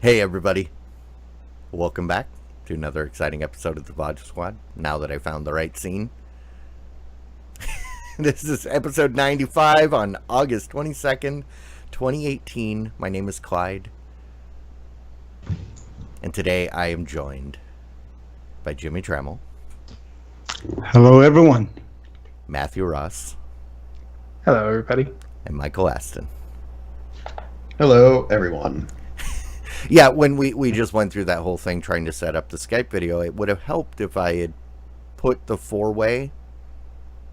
Hey everybody, welcome back to another exciting episode of the VOD Squad. Now that I found the right scene. This is episode 95 on August 22nd, 2018. My name is Clyde. And today I am joined by Jimmy Trammell. Hello everyone. Matthew Ross. Hello everybody. And Michael Aston. Hello everyone. Yeah, when we just went through that whole thing trying to set up the Skype video, it would have helped if I had put the four-way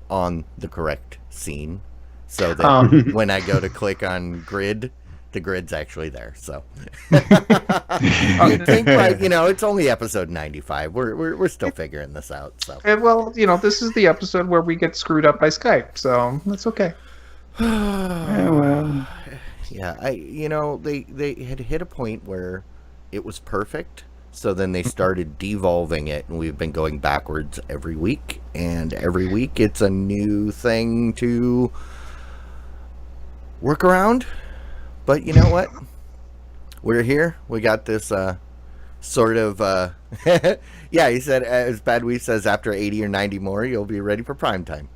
on the correct scene so that when I go to click on grid, the grid's actually there. So you'd think, like, it's only episode 95. We're still figuring this out. So well, this is the episode where we get screwed up by Skype, so that's okay. Yeah, well. Yeah, they had hit a point where it was perfect, so then they started devolving it, and we've been going backwards every week, and every week it's a new thing to work around. But you know what? We're here. We got this sort of, yeah, he said, as Bad Weave says, after 80 or 90 more, you'll be ready for prime time.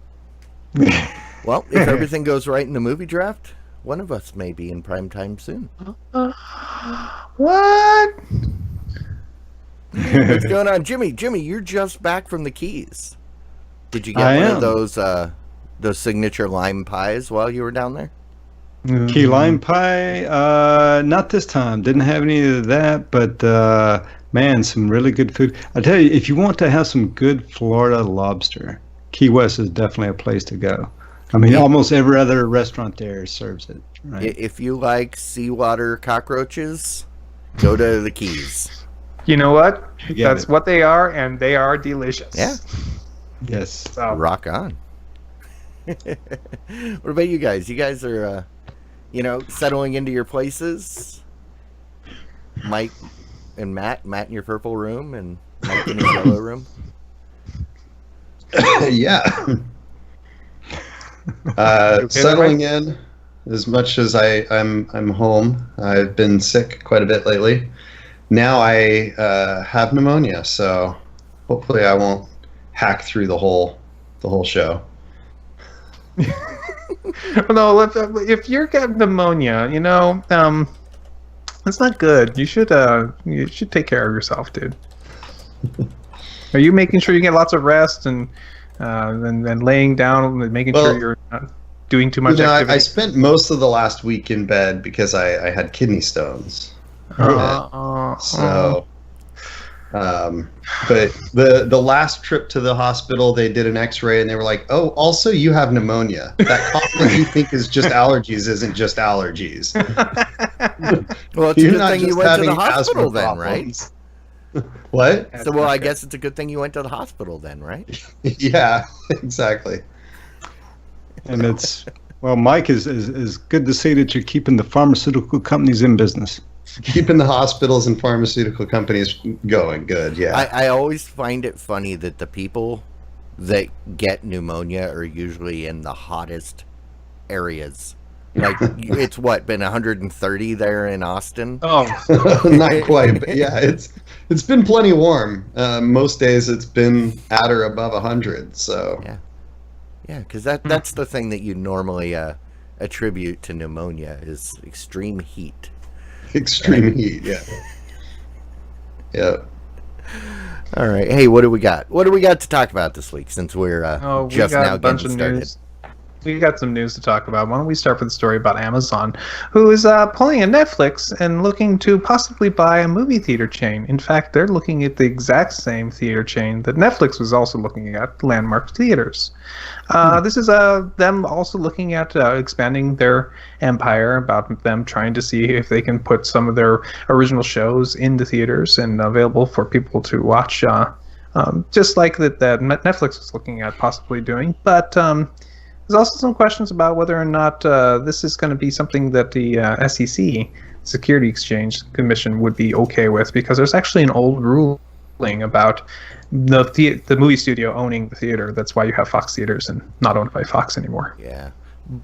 Well, if everything goes right in the movie draft, one of us may be in prime time soon. What? What's going on? Jimmy, you're just back from the Keys. Did you get one of those signature lime pies while you were down there? Key lime pie? Not this time. Didn't have any of that, but man, some really good food. I tell you, if you want to have some good Florida lobster, Key West is definitely a place to go. I mean, almost every other restaurant there serves it. Right? If you like seawater cockroaches, go to the Keys. You know what? That's what they are, and they are delicious. Yeah. Yes. So. Rock on. What about you guys? You guys are, settling into your places? Mike and Matt in your purple room, and Mike in his yellow room? Yeah. Settling in as much as I'm home. I've been sick quite a bit lately. Now I have pneumonia, so hopefully I won't hack through the whole show. No, if you're getting pneumonia, that's not good. You should take care of yourself, dude. Are you making sure you get lots of rest and laying down and making sure you're not doing too much activity? I spent most of the last week in bed because I had kidney stones. But the last trip to the hospital, they did an x-ray and they were like, oh, also you have pneumonia. That cough that you think is just allergies isn't just allergies. Well, it's a good thing you went to the hospital then, right? What? So, I guess it's a good thing you went to the hospital then, right? Yeah, exactly. And Mike, is good to see that you're keeping the pharmaceutical companies in business. Keeping the hospitals and pharmaceutical companies going good, yeah. I always find it funny that the people that get pneumonia are usually in the hottest areas. Like, it's been 130 there in Austin? Oh, not quite, but yeah, it's been plenty warm. Most days it's been at or above 100, so. Yeah, because that's the thing that you normally attribute to pneumonia is extreme heat. Extreme heat, yeah. Yeah. All right. Hey, what do we got? What do we got to talk about this week since we're just now getting started? we got some news to talk about. Why don't we start with the story about Amazon, who is pulling a Netflix and looking to possibly buy a movie theater chain. In fact, they're looking at the exact same theater chain that Netflix was also looking at, Landmark Theaters. This is them also looking at expanding their empire, about them trying to see if they can put some of their original shows into theaters and available for people to watch, just like that Netflix was looking at possibly doing. But there's also some questions about whether or not this is going to be something that the SEC, Security Exchange Commission, would be okay with, because there's actually an old ruling about the movie studio owning the theater. That's why you have Fox Theaters and not owned by Fox anymore. Yeah.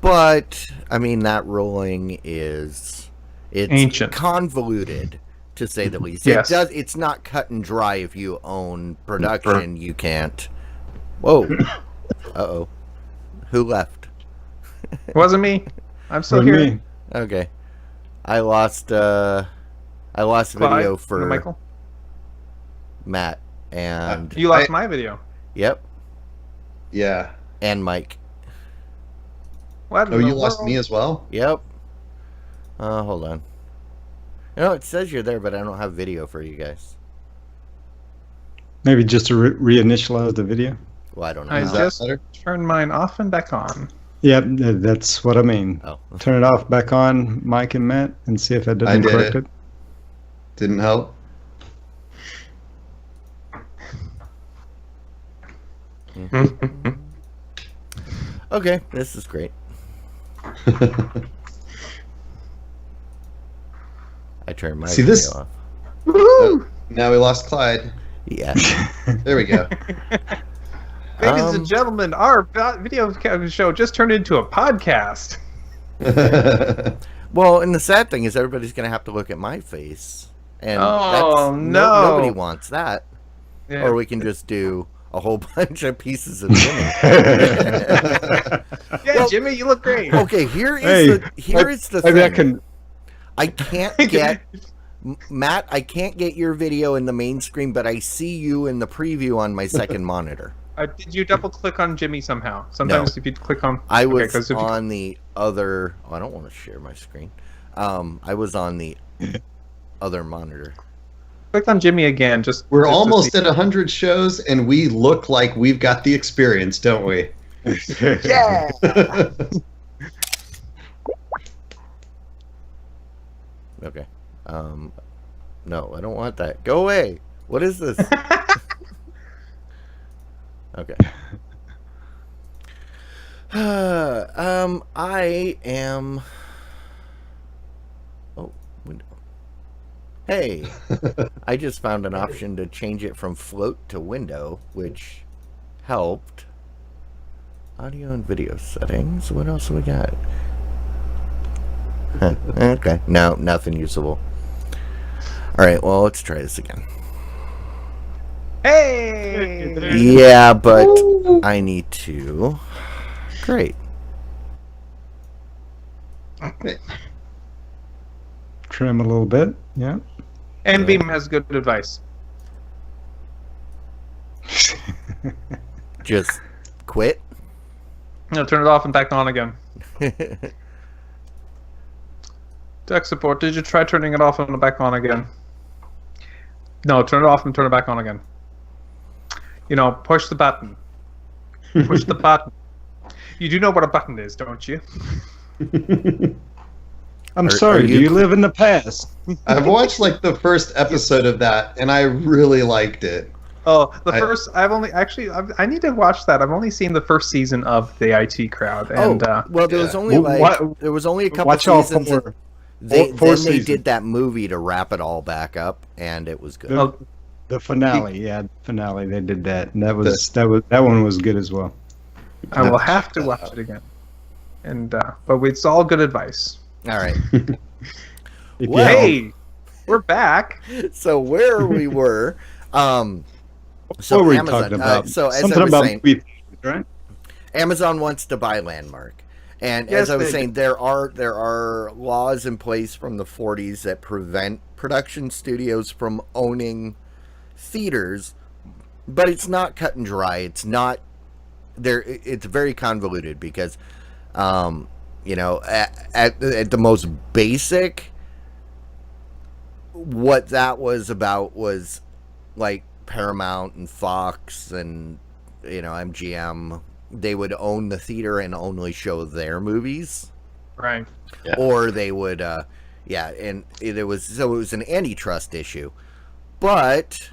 But, I mean, that ruling it's ancient, convoluted, to say the least. Yes. It's not cut and dry. If you own production, you can't. Whoa. Uh-oh. Who left? It wasn't me. I'm still Wasn't here. me. Okay. I lost video Clyde, for Michael. Matt and You lost my video. yep, Yeah. and Mike. What? Oh, you lost me as well? Yep. Hold on. It says you're there, but I don't have video for you guys. Maybe just to reinitialize the video. Well, I don't know. I Is how. that just better? turned mine off and back on. Yep, that's what I mean. Oh. Turn it off, back on, Mike and Matt, and see if that I doesn't did correct it. it. Didn't help. Okay, this is great. I turned my See, video this- off. Woo! Now we lost Clyde. Yeah. There we go. Ladies and gentlemen, our video show just turned into a podcast. Well, and the sad thing is everybody's going to have to look at my face. And Oh, no. nobody wants that. Yeah. Or we can just do a whole bunch of pieces of Jimmy. Yeah, Well- Jimmy, you look great. Okay, here is Hey, the Maybe I thing. can. I can't get Matt, I can't get your video in the main screen, but I see you in the preview on my second monitor. Did you double click on Jimmy somehow? Sometimes if you click on, I Okay, was 'cause if you- on the other. Oh, I don't want to share my screen. I was on the other monitor. click on Jimmy again. We're just to almost see. at 100 shows, and we look like we've got the experience, don't we? Yeah. Okay. No, I don't want that. Go away. What is this? Okay. I am. Oh, window. Hey, I just found an option to change it from float to window, which helped. Audio and video settings. What else we got? Huh, okay. No, nothing usable. All right. Well, let's try this again. Hey. Yeah, but I need to. Great. Trim a little bit. Yeah. And Beam has good advice. Just quit. No, turn it off and back on again. Tech support, did you try turning it off and back on again? No, turn it off and turn it back on again. Push the button. Push the button. You do know what a button is, don't you? I'm Are sorry. Do you- you live in the past? I've watched like the first episode of that, and I really liked it. Oh, I- first, I need to watch that. I've only seen the first season of the IT Crowd. And, well, there was yeah. only Well, there was only a couple Watch out seasons. for Then four they seasons. did that movie to wrap it all back up, and it was good. Oh, the finale. Yeah, the finale. They did that, and that one was good as well. I will have to watch it again. And but it's all good advice. All right. If Well- Hey, we're back. So where we were, what were we Amazon, talking about? so as Something I was about saying, movie theaters, right? Amazon wants to buy Landmark, and Yes, as I was they saying, there are laws in place from the 40s that prevent production studios from owning theaters, but it's not cut and dry. It's not there. It's very convoluted because You know, at the most basic, what that was about was like Paramount and Fox and, you know, MGM. They would own the theater and only show their movies, Right. Yeah. or they would, and it was an antitrust issue. But,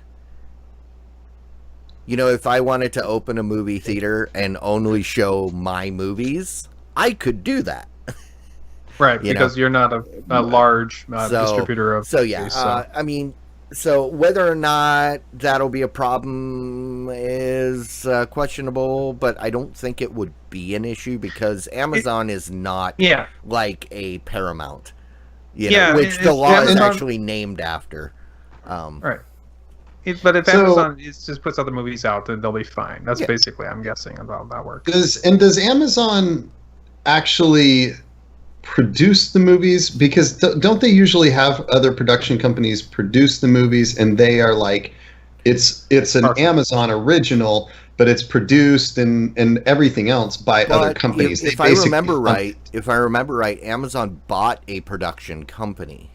you know, if I wanted to open a movie theater and only show my movies, I could do that. Right, You because you're not a large distributor of So yeah, movies, so. I mean, so whether or not that'll be a problem is questionable, but I don't think it would be an issue because Amazon is not Yeah. like a Paramount, Yeah, which the it's law is Amazon- actually named after. Right. But if So- Amazon just puts other movies out, then they'll be fine. That's Yeah. basically, I'm guessing, about that works. Does Amazon actually produce the movies? Because don't they usually have other production companies produce the movies, and they are like, it's an Partial. Amazon original, but it's produced and everything else by other But companies. If They I basically- remember right, Amazon bought a production company.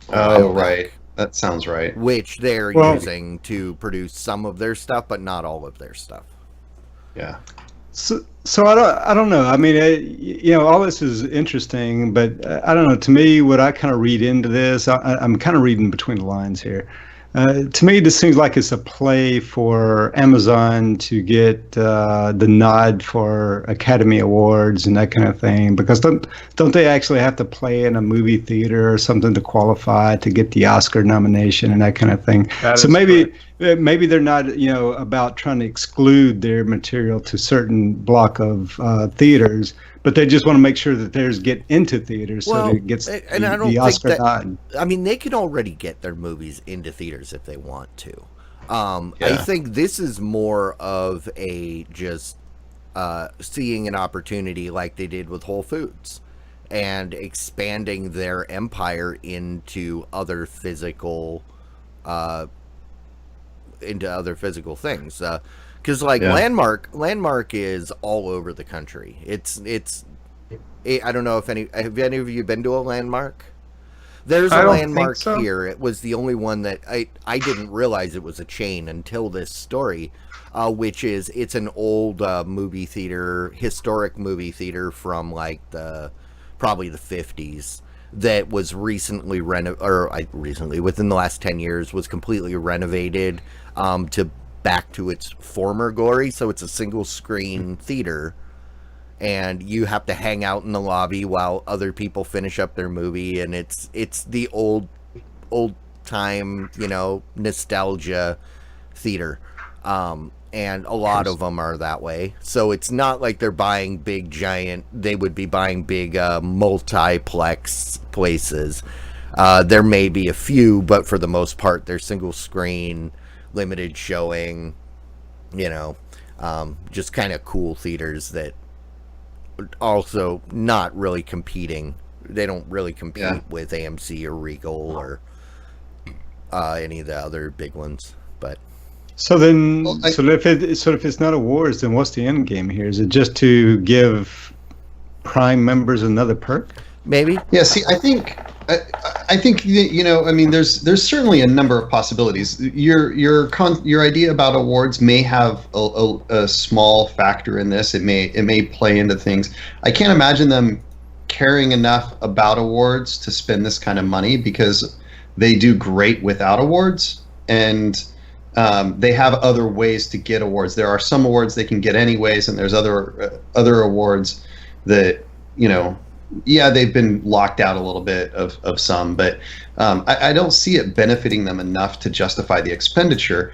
a Oh, while back, right. That sounds right. which they're Well- using to produce some of their stuff, but not all of their stuff. Yeah. So I don't know. I mean, you know, all this is interesting, but I don't know. To me, what I kind of read into this, I'm kind of reading between the lines here. To me, this seems like it's a play for Amazon to get the nod for Academy Awards and that kind of thing. Because don't they actually have to play in a movie theater or something to qualify to get the Oscar nomination and that kind of thing? That So is maybe they're not, you know, about trying to exclude their material to certain block of theaters, but they just want to make sure that theirs get into theaters so that it gets and I don't the think Oscar that, nod. I mean, they can already get their movies into theaters if they want to. I Yeah. think this is more of a just seeing an opportunity like they did with Whole Foods and expanding their empire into other physical things. Because like Yeah. Landmark is all over the country. I don't know if have any of you been to a Landmark? There's I a don't think Landmark so. here. It was the only one that I didn't realize it was a chain until this story, which is it's an old movie theater, historic movie theater from like probably the 50s that was recently within the last 10 years was completely renovated to back to its former glory. So it's a single screen theater, and you have to hang out in the lobby while other people finish up their movie, and it's the old time, you know, nostalgia theater. And a lot of them are that way. So it's not like they're buying they would be buying big multiplex places. There may be a few, but for the most part, they're single screen, limited showing, you know, just kind of cool theaters that also not really competing. They don't really compete with AMC or Regal or any of the other big ones, but So then, Well, so if it's not awards, then what's the end game here? Is it just to give Prime members another perk? maybe. Yeah. See, I think you know. I mean, there's certainly a number of possibilities. Your idea about awards may have a small factor in this. It may play into things. I can't imagine them caring enough about awards to spend this kind of money because they do great without awards, and they have other ways to get awards. There are some awards they can get anyways, and there's other awards that, you know, yeah, they've been locked out a little bit of some, but I don't see it benefiting them enough to justify the expenditure.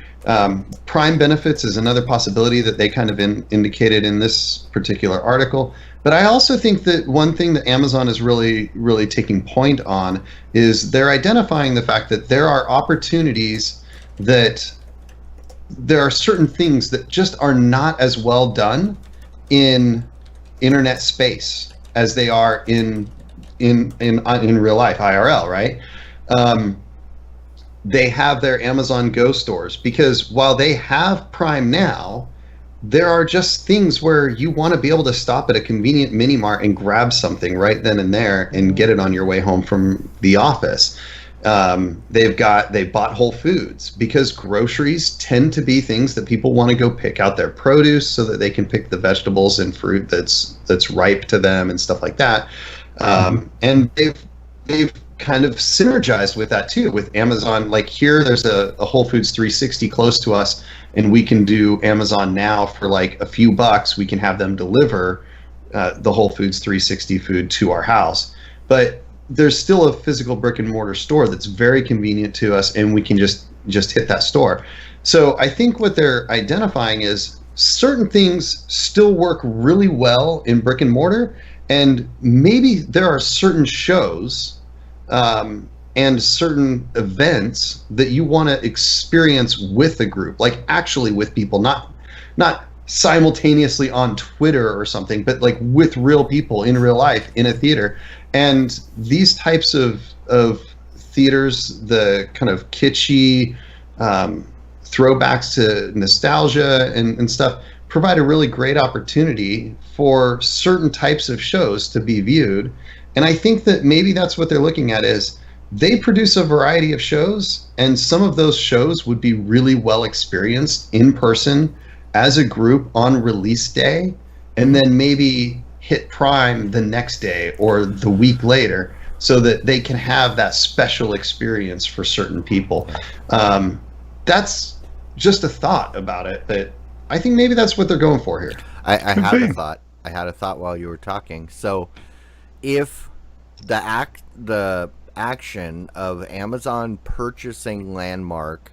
Prime benefits is another possibility that they kind of indicated in this particular article. But I also think that one thing that Amazon is really, really taking point on is they're identifying the fact that there are opportunities that there are certain things that just are not as well done in internet space as they are in real life, IRL, right? They have their Amazon Go stores because while they have Prime now, there are just things where you want to be able to stop at a convenient mini mart and grab something right then and there and get it on your way home from the office. They bought Whole Foods because groceries tend to be things that people want to go pick out their produce so that they can pick the vegetables and fruit that's ripe to them and stuff like that. And they've kind of synergized with that too, with Amazon. Like here, there's a Whole Foods 360 close to us, and we can do Amazon Now for like a few bucks. We can have them deliver the Whole Foods 360 food to our house. But there's still a physical brick and mortar store that's very convenient to us, and we can just hit that store. So I think what they're identifying is certain things still work really well in brick and mortar, and maybe there are certain shows and certain events that you want to experience with a group, like actually with people, not simultaneously on Twitter or something, but like with real people in real life in a theater. And these types of theaters, the kind of kitschy throwbacks to nostalgia and stuff, provide a really great opportunity for certain types of shows to be viewed. And I think that maybe that's what they're looking at, is they produce a variety of shows, and some of those shows would be really well experienced in person as a group on release day, and then maybe hit Prime the next day or the week later, so that they can have that special experience for certain people. That's just a thought about it, but I think maybe that's what they're going for here. I had a thought. I had a thought while you were talking. So, if the action of Amazon purchasing Landmark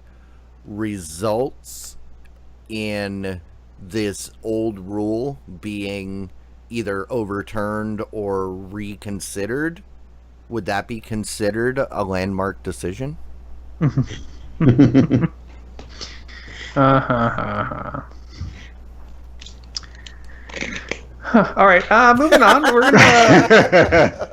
results in this old rule being either overturned or reconsidered, would that be considered a Landmark decision? All right, moving on. We're gonna,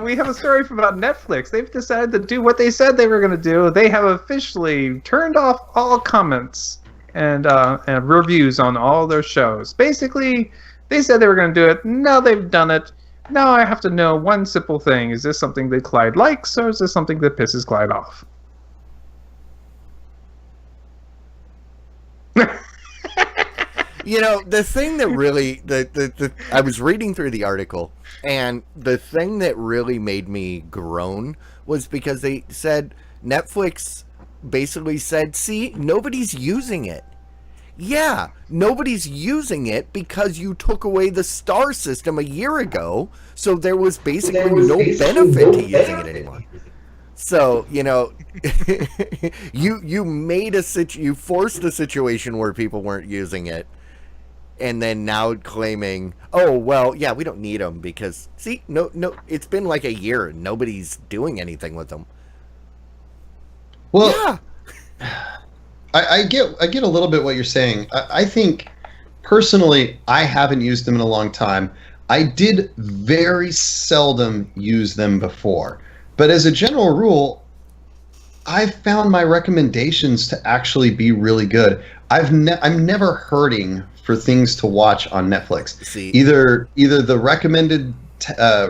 we have a story about Netflix. They've decided to do what they said they were going to do. They have officially turned off all comments and reviews on all their shows. Basically, they said they were going to do it. Now they've done it. Now I have to know one simple thing. Is this something that Clyde likes, or is this something that pisses Clyde off? You know, the thing that really, I was reading through the article, and the thing that really made me groan was because they said, Netflix basically said, see, nobody's using it. Yeah, nobody's using it because you took away the star system a year ago, so there was basically no benefit to using it anymore. So, you know, you made you forced a situation where people weren't using it, and then now claiming, oh, well, yeah, we don't need them because, see, no, it's been like a year and nobody's doing anything with them. Well, yeah. I get a little bit what you're saying. I think, personally, I haven't used them in a long time. I did very seldom use them before. But as a general rule, I've found my recommendations to actually be really good. I'm never hurting for things to watch on Netflix. See, either the recommended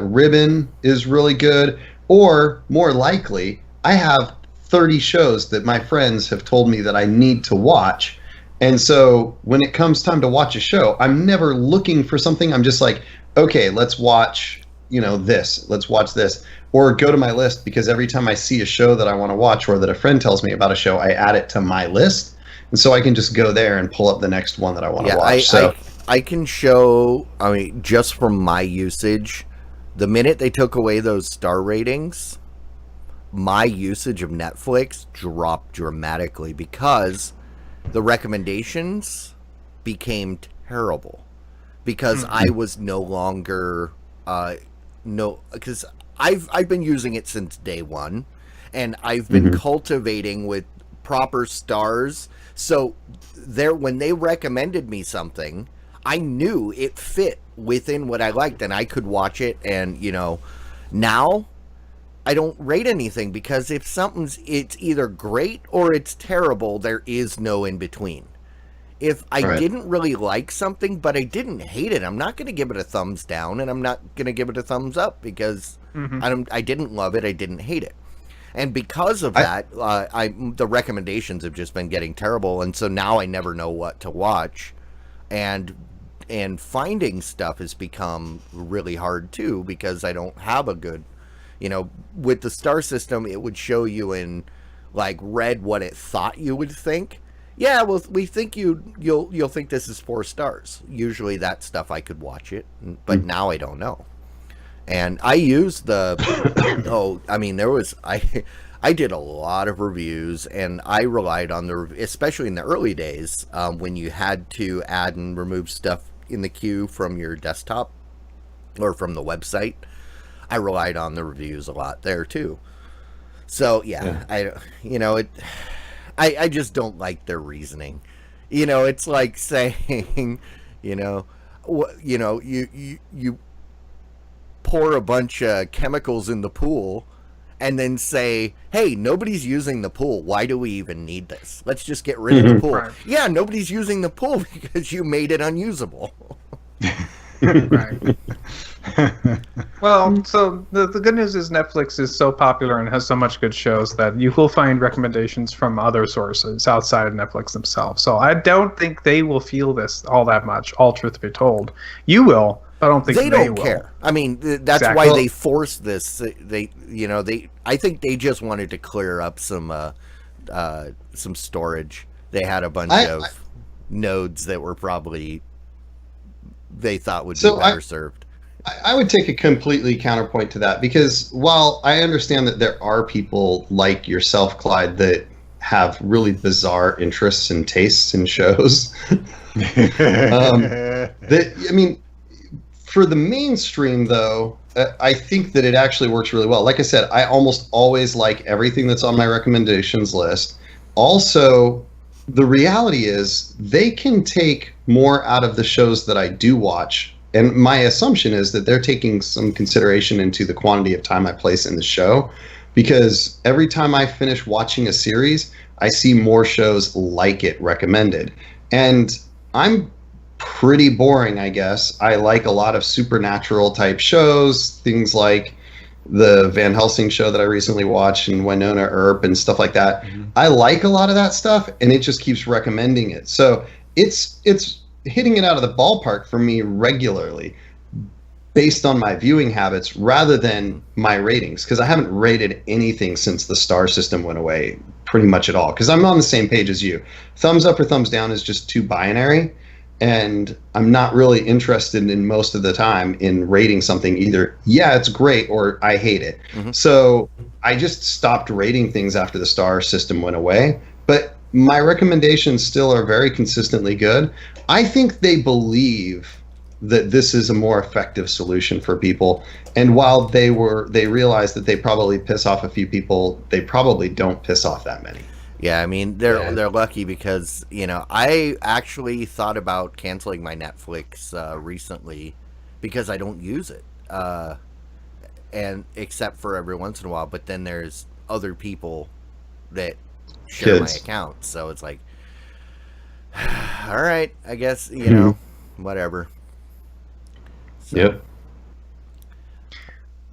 ribbon is really good, or more likely, I have 30 shows that my friends have told me that I need to watch. And so when it comes time to watch a show, I'm never looking for something. I'm just like, okay, let's watch, this. Let's watch this. Or go to my list, because every time I see a show that I want to watch or that a friend tells me about a show, I add it to my list. And so I can just go there and pull up the next one that I want to watch. I can show, just from my usage, the minute they took away those star ratings, my usage of Netflix dropped dramatically because the recommendations became terrible. Because I was no longer, because I've been using it since day one, and I've been cultivating with proper stars. So when they recommended me something, I knew it fit within what I liked, and I could watch it. And now I don't rate anything, because if it's either great or it's terrible, there is no in between. If I Right. didn't really like something, but I didn't hate it, I'm not going to give it a thumbs down, and I'm not going to give it a thumbs up because I didn't love it, I didn't hate it. And because of that, the recommendations have just been getting terrible, and so now I never know what to watch, and finding stuff has become really hard too because I don't have a good, with the star system, it would show you in like red what it thought you would think. Yeah, well, we think you'll think this is 4 stars. Usually that stuff I could watch it, but now I don't know. And I used the I did a lot of reviews, and I relied on especially in the early days when you had to add and remove stuff in the queue from your desktop or from the website. I relied on the reviews a lot there too. So yeah. I just don't like their reasoning. It's like saying, you pour a bunch of chemicals in the pool and then say, hey, nobody's using the pool. Why do we even need this? Let's just get rid of the pool. Right. Yeah, nobody's using the pool because you made it unusable. Right. Well, so the good news is Netflix is so popular and has so much good shows that you will find recommendations from other sources outside of Netflix themselves. So I don't think they will feel this all that much, all truth be told. You will, but I don't think they don't will. care. I mean, that's why they forced this. I think they just wanted to clear up some storage. They had a bunch of nodes that were probably they thought would be better served. I would take a completely counterpoint to that, because while I understand that there are people like yourself, Clyde, that have really bizarre interests and tastes in shows, for the mainstream, though, I think that it actually works really well. Like I said, I almost always like everything that's on my recommendations list. Also, the reality is they can take more out of the shows that I do watch. And my assumption is that they're taking some consideration into the quantity of time I place in the show, because every time I finish watching a series, I see more shows like it recommended. And I'm pretty boring, I guess. I like a lot of supernatural type shows, things like the Van Helsing show that I recently watched and Winona Earp and stuff like that. I like a lot of that stuff, and it just keeps recommending it. So it's hitting it out of the ballpark for me regularly based on my viewing habits rather than my ratings, because I haven't rated anything since the star system went away pretty much at all, because I'm on the same page as you. Thumbs up or thumbs down is just too binary, and I'm not really interested in most of the time in rating something either yeah, it's great or I hate it. So I just stopped rating things after the star system went away, but my recommendations still are very consistently good. I think they believe that this is a more effective solution for people, and while they realize that they probably piss off a few people, they probably don't piss off that many. Yeah, I mean, they're lucky because, I actually thought about canceling my Netflix recently because I don't use it, and except for every once in a while. But then there's other people that share my account, so it's like, all right, I guess, whatever. So. Yep.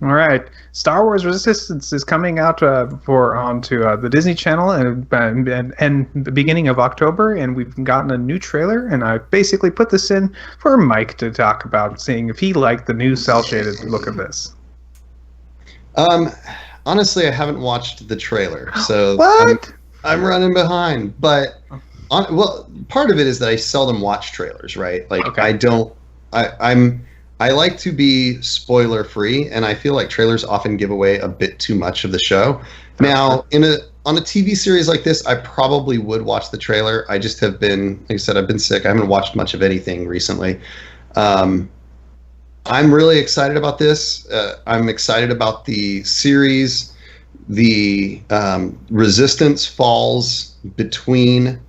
All right, Star Wars Resistance is coming out onto the Disney Channel and the beginning of October, and we've gotten a new trailer. And I basically put this in for Mike to talk about, seeing if he liked the new cel shaded look of this. Honestly, I haven't watched the trailer, so what? I'm running behind. But part of it is that I seldom watch trailers, right? Like I like to be spoiler free, and I feel like trailers often give away a bit too much of the show. Now, on a TV series like this, I probably would watch the trailer. I just have been, like I said, I've been sick. I haven't watched much of anything recently. I'm really excited about this. I'm excited about the series. The Resistance falls between,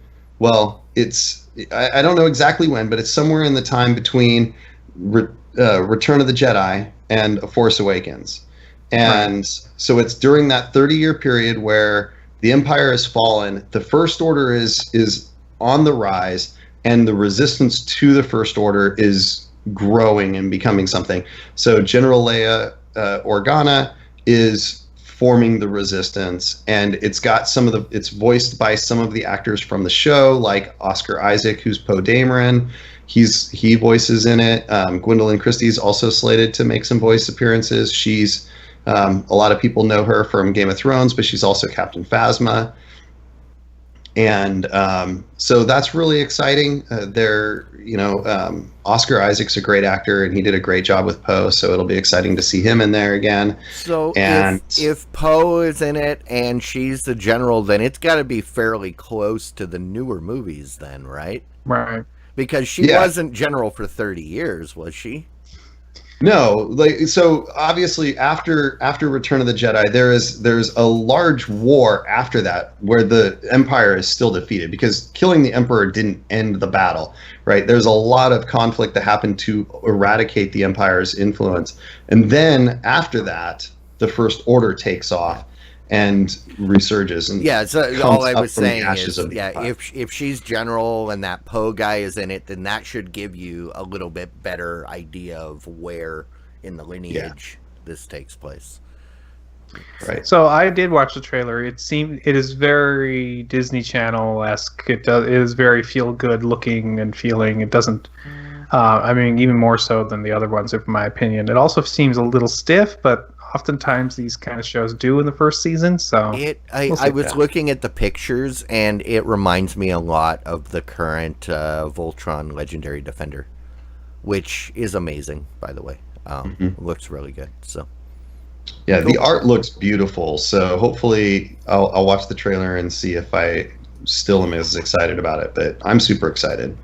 I don't know exactly when, but it's somewhere in the time between Return of the Jedi and A Force Awakens. And so it's during that 30-year period where the Empire has fallen, the First Order is on the rise, and the resistance to the First Order is growing and becoming something. So General Leia Organa is forming the resistance, and it's got it's voiced by some of the actors from the show, like Oscar Isaac, who's Poe Dameron. He voices in it. Gwendolyn Christie's also slated to make some voice appearances. She's a lot of people know her from Game of Thrones, but she's also Captain Phasma. And so that's really exciting. Oscar Isaac's a great actor, and he did a great job with Poe, so it'll be exciting to see him in there again. So and if Poe is in it and she's the general, then it's got to be fairly close to the newer movies then, right? Right. Because she wasn't general for 30 years, was she? No, so obviously after Return of the Jedi, there's a large war after that where the Empire is still defeated, because killing the Emperor didn't end the battle, right? There's a lot of conflict that happened to eradicate the Empire's influence, and then after that, the First Order takes off and resurges. And so all I was saying is, Empire. if she's general and that Poe guy is in it, then that should give you a little bit better idea of where in the lineage this takes place. Right. So I did watch the trailer. It is very Disney Channel-esque. It is very feel-good looking and feeling. It doesn't. Even more so than the other ones, in my opinion. It also seems a little stiff, but oftentimes these kind of shows do in the first season. So I was looking at the pictures, and it reminds me a lot of the current Voltron Legendary Defender, which is amazing, by the way. Looks really good. So yeah, the art looks beautiful. So hopefully I'll watch the trailer and see if I still am as excited about it. But I'm super excited.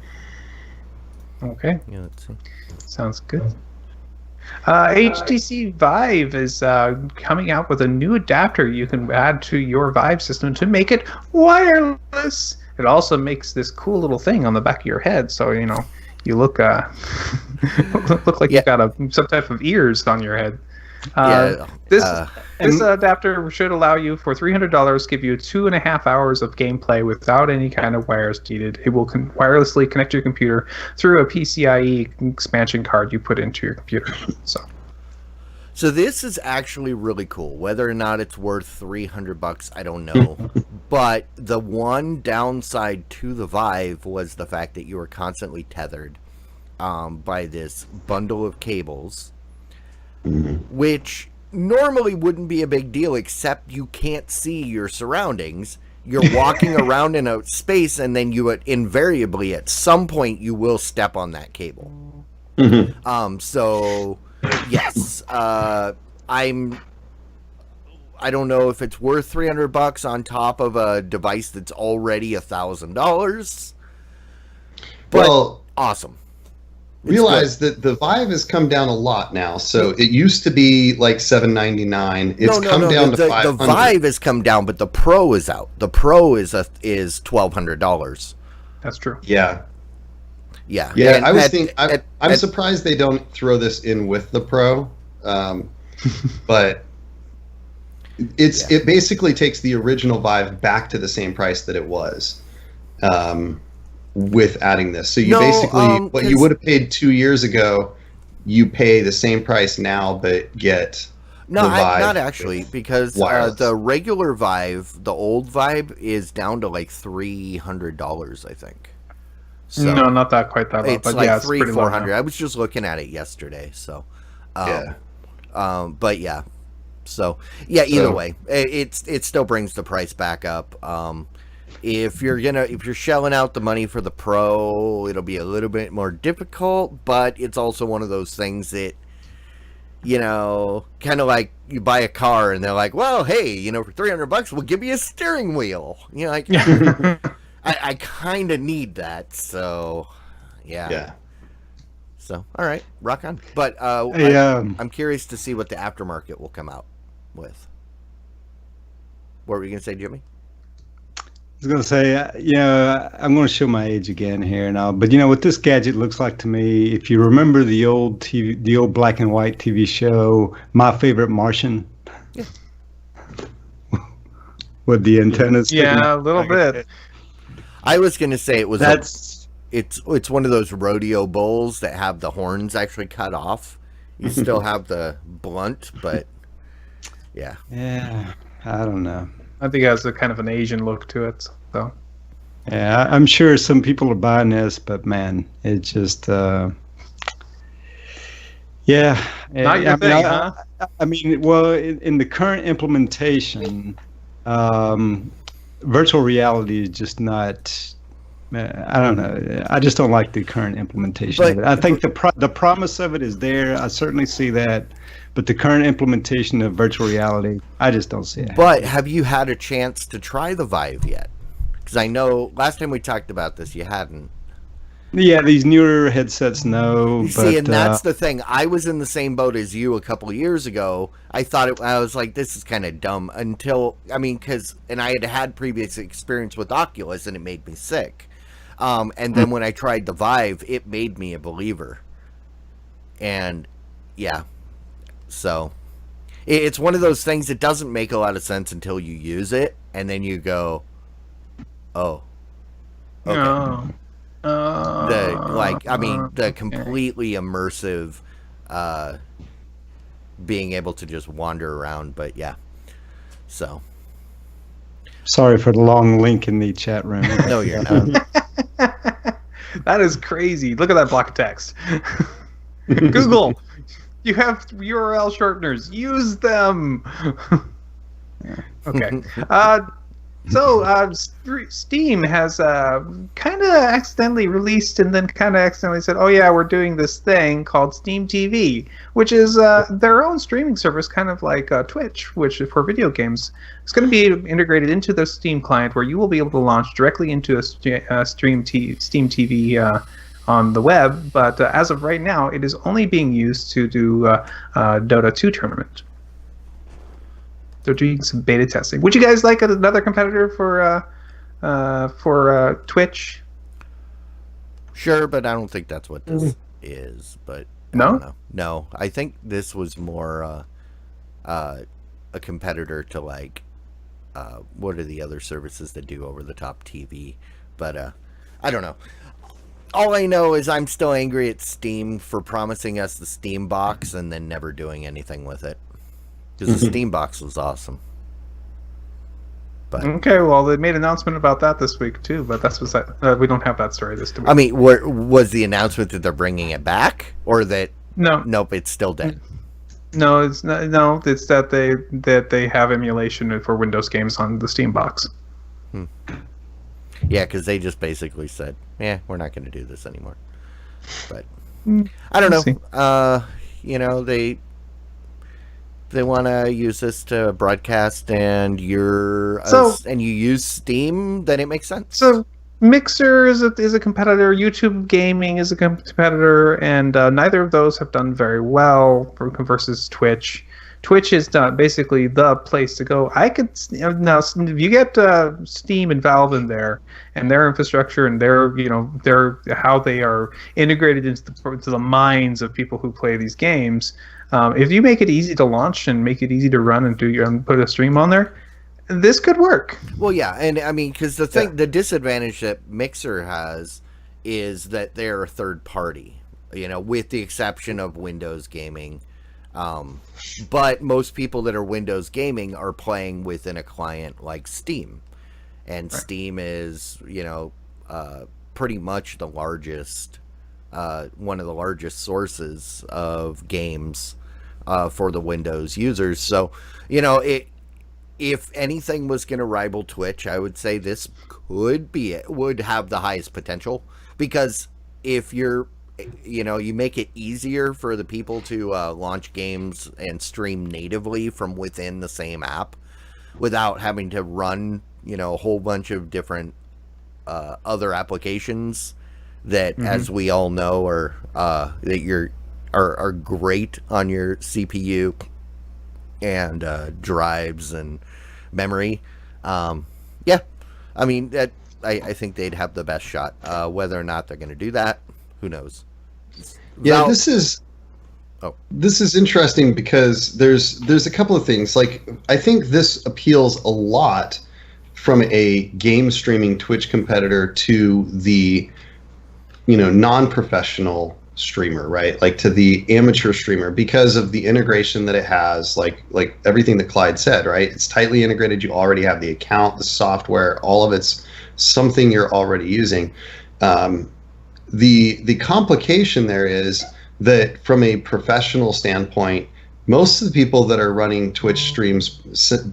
Okay. Yeah, let's see. Sounds good. HTC Vive is coming out with a new adapter you can add to your Vive system to make it wireless. It also makes this cool little thing on the back of your head, so you look look like you've got some type of ears on your head. This adapter should allow you, for $300, give you 2.5 hours of gameplay without any kind of wires needed. It will wirelessly connect your computer through a PCIe expansion card you put into your computer. So this is actually really cool. Whether or not it's worth $300, I don't know. But the one downside to the Vive was the fact that you were constantly tethered by this bundle of cables, which normally wouldn't be a big deal, except you can't see your surroundings. You're walking around in a space, and then you invariably, at some point, you will step on that cable. So yes, I don't know if it's worth $300 on top of a device that's already $1,000. But awesome. Realize that the Vive has come down a lot now. So it used to be like $799. It's come down to $500. The Vive has come down, but the Pro is out. The Pro is $1,200. That's true. Yeah. Yeah. And I'm surprised they don't throw this in with the Pro. But it basically takes the original Vive back to the same price that it was. With adding this, so you what you would have paid 2 years ago, you pay the same price now, but get not actually, because the regular Vive, the old Vive, is down to like $300, I think. So no, not that quite that low. It's but like yeah, it's $300-$400. I was just looking at it yesterday, so but yeah, so yeah. Either way, it still brings the price back up. If you're shelling out the money for the Pro, it'll be a little bit more difficult, but it's also one of those things that, kind of like you buy a car and they're like, well, hey, for $300 we'll give you a steering wheel. I kind of need that, so yeah. So all right, rock on. But I'm curious to see what the aftermarket will come out with. What were you gonna say, Jimmy? I was going to say, I'm going to show my age again here now. But what this gadget looks like to me, if you remember the old black and white TV show, My Favorite Martian, with the antennas. Yeah, a little bit. I was going to say it was it's one of those rodeo bulls that have the horns actually cut off. You still have the blunt, but yeah. Yeah, I don't know. I think it has a kind of an Asian look to it. So Yeah, I'm sure some people are buying this, but man, it just, yeah. Not your thing, huh? I mean, well, in the current implementation, virtual reality is just not. I don't know. I just don't like the current implementation of it. I think the promise of it is there. I certainly see that, but the current implementation of virtual reality, I just don't see it. But have you had a chance to try the Vive yet? Because I know last time we talked about this, you hadn't. Yeah, these newer headsets, no. See, and that's the thing. I was in the same boat as you a couple of years ago. I was like, this is kind of dumb until, because I had previous experience with Oculus and it made me sick. And then when I tried the Vive, it made me a believer. And yeah, so it's one of those things that doesn't make a lot of sense until you use it. And then you go, oh, okay. No. The completely immersive, being able to just wander around. But yeah, so sorry for the long link in the chat room. No, you're not. That is crazy. Look at that block of text. Google, you have URL shorteners. Use them. Okay. So Steam has kind of accidentally released and then kind of accidentally said, oh yeah, we're doing this thing called Steam TV, which is their own streaming service, kind of like Twitch, which is for video games. It's going to be integrated into the Steam client where you will be able to launch directly into a Steam TV on the web. But as of right now, it is only being used to do Dota 2 tournament. They're doing some beta testing. Would you guys like another competitor for Twitch? Sure, but I don't think that's what this is. But no, I don't know. No, I think this was more a competitor to like what are the other services that do over-the-top TV? But I don't know. All I know is I'm still angry at Steam for promising us the Steam box and then never doing anything with it. Because the Steam box was awesome. But okay, well, they made an announcement about that this week too, but that's beside. We don't have that story this week. I mean, was the announcement that they're bringing it back, or that nope, it's still dead? No, it's not. No, it's that they have emulation for Windows games on the Steam box. Yeah, because they just basically said, "Yeah, we're not going to do this anymore." But I don't know. They want to use this to broadcast, and you use Steam, then it makes sense. So Mixer is a competitor. YouTube Gaming is a competitor, and neither of those have done very well versus Twitch. Twitch is basically the place to go. I could now if you get Steam and Valve in there, and their infrastructure and their how they are integrated into the minds of people who play these games. If you make it easy to launch and make it easy to run and put a stream on there, this could work. Well, yeah, and I mean, because the disadvantage that Mixer has is that they're a third party, with the exception of Windows Gaming. But most people that are Windows Gaming are playing within a client like Steam, and right. Steam is, pretty much the largest, one of the largest sources of games. For the Windows users. So, if anything was going to rival Twitch, I would say this would have the highest potential, because if you make it easier for the people to launch games and stream natively from within the same app without having to run, a whole bunch of different other applications that, as we all know, are great on your CPU and drives and memory. Yeah, I mean that. I think they'd have the best shot. Whether or not they're going to do that, who knows? Yeah, this is interesting because there's a couple of things. Like, I think this appeals a lot from a game streaming Twitch competitor to the non-professional streamer, right? Like to the amateur streamer, because of the integration that it has, like everything that Clyde said, right? It's tightly integrated. You already have the account, the software, all of it's something you're already using. The complication there is that from a professional standpoint, most of the people that are running Twitch streams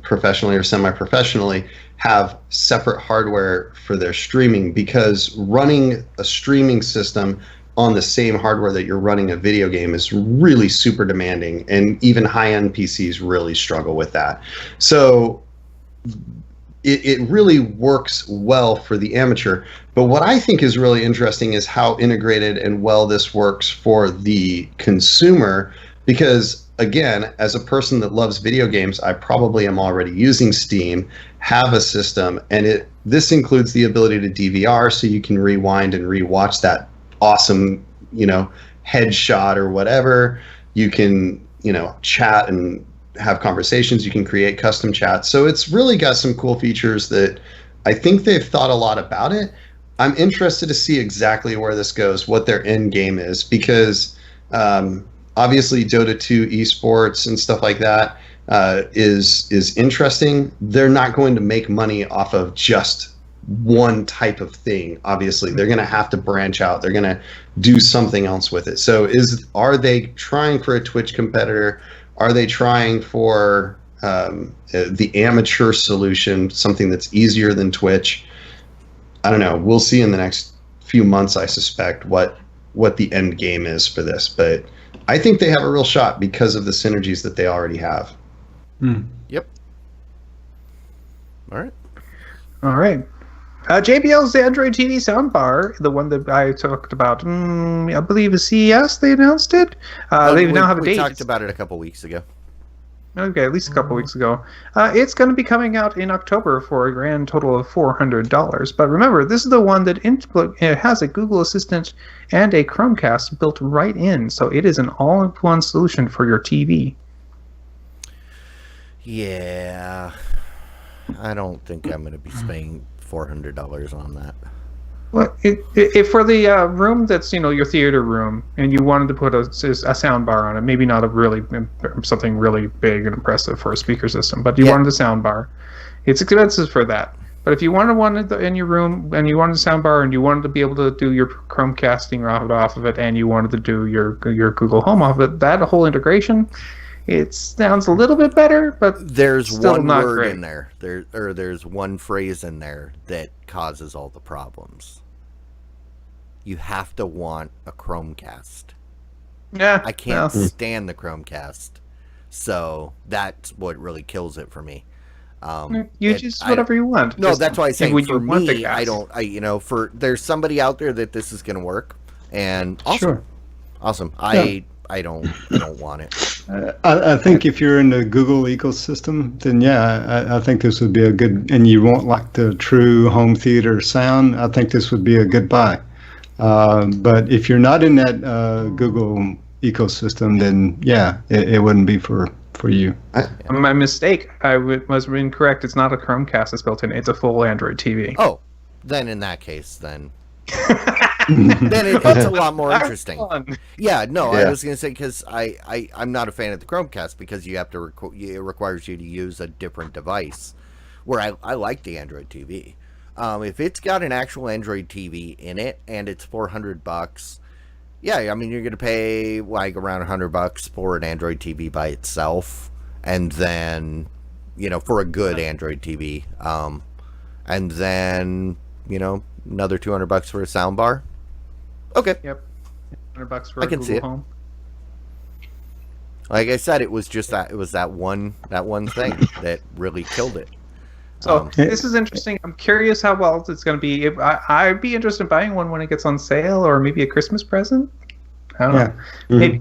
professionally or semi-professionally have separate hardware for their streaming, because running a streaming system on the same hardware that you're running a video game is really super demanding, and even high-end PCs really struggle with that. So it really works well for the amateur. But what I think is really interesting is how integrated and well this works for the consumer, because again, as a person that loves video games, I probably am already using Steam, have a system, and this includes the ability to DVR, so you can rewind and rewatch that awesome, headshot or whatever. You can, chat and have conversations. You can create custom chats. So it's really got some cool features that I think they've thought a lot about it. I'm interested to see exactly where this goes, what their end game is, because obviously Dota 2 esports and stuff like that is interesting. They're not going to make money off of just one type of thing. Obviously, they're going to have to branch out. They're going to do something else with it. So are they trying for a Twitch competitor? Are they trying for the amateur solution, something that's easier than Twitch? I don't know. We'll see in the next few months, I suspect, what the end game is for this. But I think they have a real shot because of the synergies that they already have. Yep. All right. JBL's Android TV soundbar, the one that I talked about, I believe is CES, they announced it. They now have a date. We talked about it a couple weeks ago. Okay, at least a couple weeks ago. It's going to be coming out in October for a grand total of $400. But remember, this is the one that it has a Google Assistant and a Chromecast built right in, so it is an all-in-one solution for your TV. Yeah, I don't think I'm going to be spending $400 on that. Well, if for the room that's your theater room, and you wanted to put a sound bar on it, maybe not a really something really big and impressive for a speaker system, but you wanted a sound bar, it's expensive for that. But if you wanted one in your room and you wanted a sound bar and you wanted to be able to do your Chromecasting off of it, and you wanted to do your Google Home off of it, that whole integration, it sounds a little bit better, but there's still one not word great. in there. There's one phrase in there that causes all the problems. You have to want a Chromecast. Yeah, I can't stand the Chromecast, so that's what really kills it for me. You choose whatever you want. No, that's why I say when for you want the me, cast. there's somebody out there that this is going to work, and awesome, Sure. awesome. Yeah. I don't want it. I think if you're in the Google ecosystem, then I think this would be a good, and you want like the true home theater sound, I think this would be a good buy. But if you're not in that Google ecosystem, then it wouldn't be for you. My mistake. I was incorrect. It's not a Chromecast that's built in. It's a full Android TV. Oh, then in that case, then it's a lot more interesting. Yeah, no, I was going to say, because I'm not a fan of the Chromecast, because you have to it requires you to use a different device, where I like the Android TV. If it's got an actual Android TV in it and it's $400, I mean, you're going to pay like around $100 for an Android TV by itself, and then for a good Android TV, and then another $200 for a soundbar. Okay. Yep. $100 for I a can Google see it. Home. Like I said, it was just that one thing that really killed it. So this is interesting. I'm curious how well it's going to be. If I'd be interested in buying one when it gets on sale, or maybe a Christmas present. I don't know. Mm-hmm. Maybe.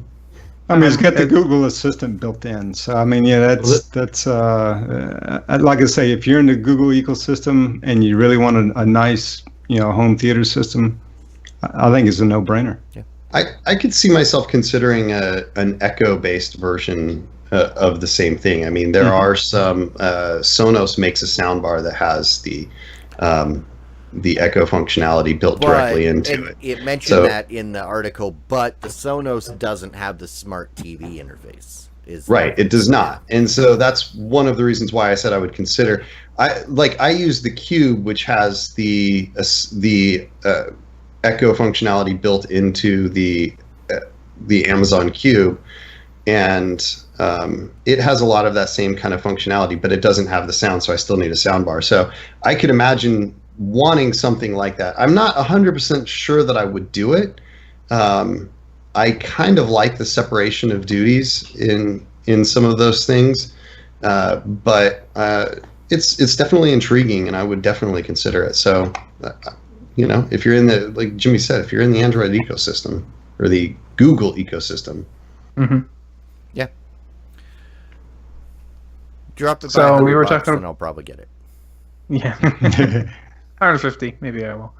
I mean, it's got the Google Assistant built in, so I mean, that's like I say, if you're in the Google ecosystem and you really want a nice, home theater system, I think it's a no-brainer. Yeah. I could see myself considering an Echo-based version of the same thing. I mean, there are some Sonos makes a soundbar that has the the Echo functionality built directly into it. It mentioned So- that in the article, but the Sonos doesn't have the smart TV interface. Right, it does not, and so that's one of the reasons why I said I would consider. I use the Cube, which has the Echo functionality built into the Amazon Cube, and it has a lot of that same kind of functionality, but it doesn't have the sound, so I still need a sound bar. So I could imagine wanting something like that. I'm not 100% sure that I would do it. I kind of like the separation of duties in some of those things, but it's definitely intriguing, and I would definitely consider it. So, if you're in the, like Jimmy said, if you're in the Android ecosystem or the Google ecosystem, Yeah. Drop it. So by we were $100 talking- and I'll probably get it. Yeah. 150, maybe I will.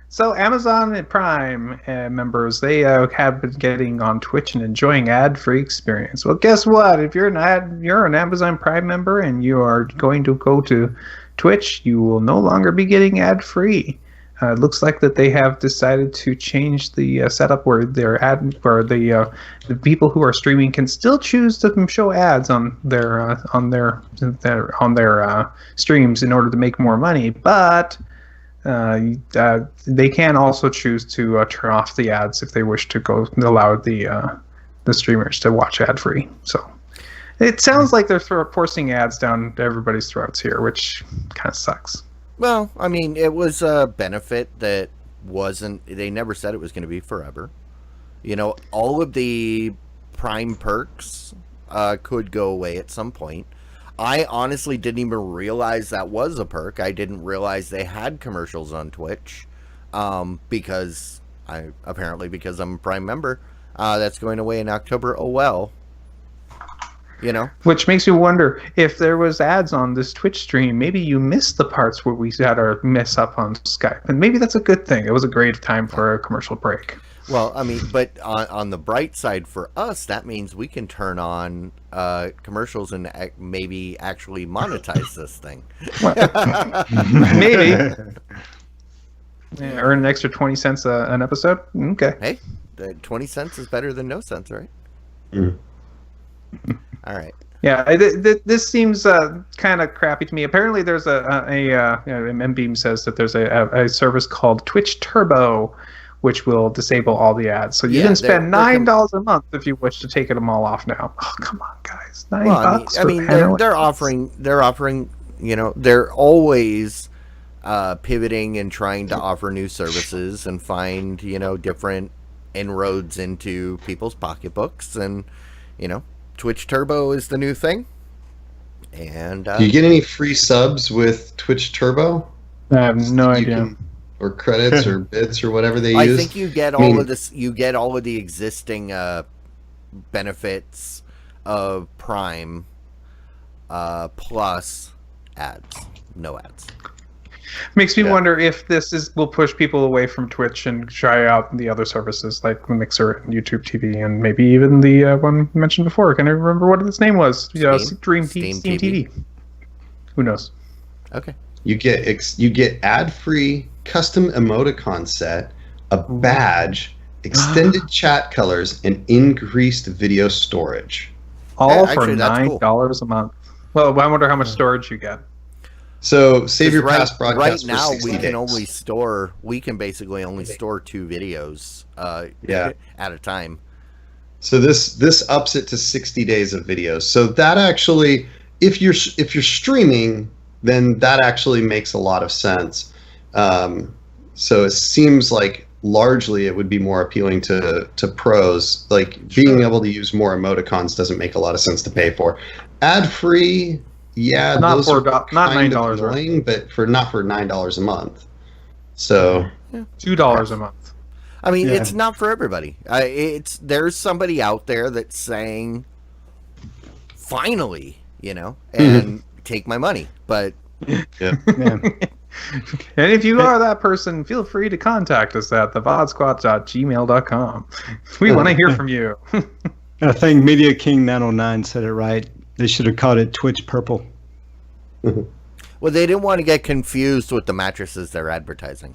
So Amazon Prime members, they have been getting on Twitch and enjoying ad-free experience. Well, guess what? If you're an Amazon Prime member and you are going to go to Twitch, you will no longer be getting ad-free. It looks like that they have decided to change the setup where the people who are streaming can still choose to show ads on their streams in order to make more money, but they can also choose to turn off the ads if they wish to allow the streamers to watch ad free. So it sounds like they're forcing ads down everybody's throats here, which kind of sucks. Well, I mean, it was a benefit that they never said it was going to be forever. All of the Prime perks could go away at some point. I honestly didn't even realize that was a perk. I didn't realize they had commercials on Twitch because I'm a Prime member. That's going away in October. Oh, well. Which makes me wonder if there was ads on this Twitch stream. Maybe you missed the parts where we had our mess up on Skype, and maybe that's a good thing. It was a great time for a commercial break. Well, I mean, but on the bright side for us, that means we can turn on commercials and maybe actually monetize this thing. Maybe. Yeah, earn an extra 20 cents an episode. Okay. Hey, the 20 cents is better than no cents, right? All right. Yeah, this seems kind of crappy to me. Apparently, there's MBeam says that there's a service called Twitch Turbo, which will disable all the ads. So you can spend $9 a month if you wish to take them all off now. Oh, come on, guys, $9. I mean, they're offering. They're always pivoting and trying to offer new services and find different inroads into people's pocketbooks, and Twitch Turbo is the new thing. And do you get any free subs with Twitch Turbo? I have no idea. Or credits or bits or whatever they use. I think you get all of this. You get all of the existing benefits of Prime plus ads, no ads. Makes me wonder if will push people away from Twitch and try out the other services like the Mixer and YouTube TV, and maybe even the one mentioned before. Can I remember what its name was? Steam TV. Who knows? Okay. You get ad-free custom emoticon set, a badge, extended chat colors, and increased video storage. All for $9 a month. Well, I wonder how much storage you get. So save your past broadcast right now for 60 days. We can basically only store 2 videos at a time. So this ups it to 60 days of videos. So that actually, if you're streaming, then that actually makes a lot of sense. So it seems like largely it would be more appealing to pros. Like being able to use more emoticons doesn't make a lot of sense to pay for. Ad free, yeah, not those for are not kind $9, of annoying, but not for $9 a month. So $2 a month. I mean, it's not for everybody. There's somebody out there that's saying, finally, and take my money. But and if you are that person, feel free to contact us at thevodsquat@gmail.com. We want to hear from you. I think Media King 909 said it right. They should have called it Twitch Purple. Well, they didn't want to get confused with the mattresses they're advertising.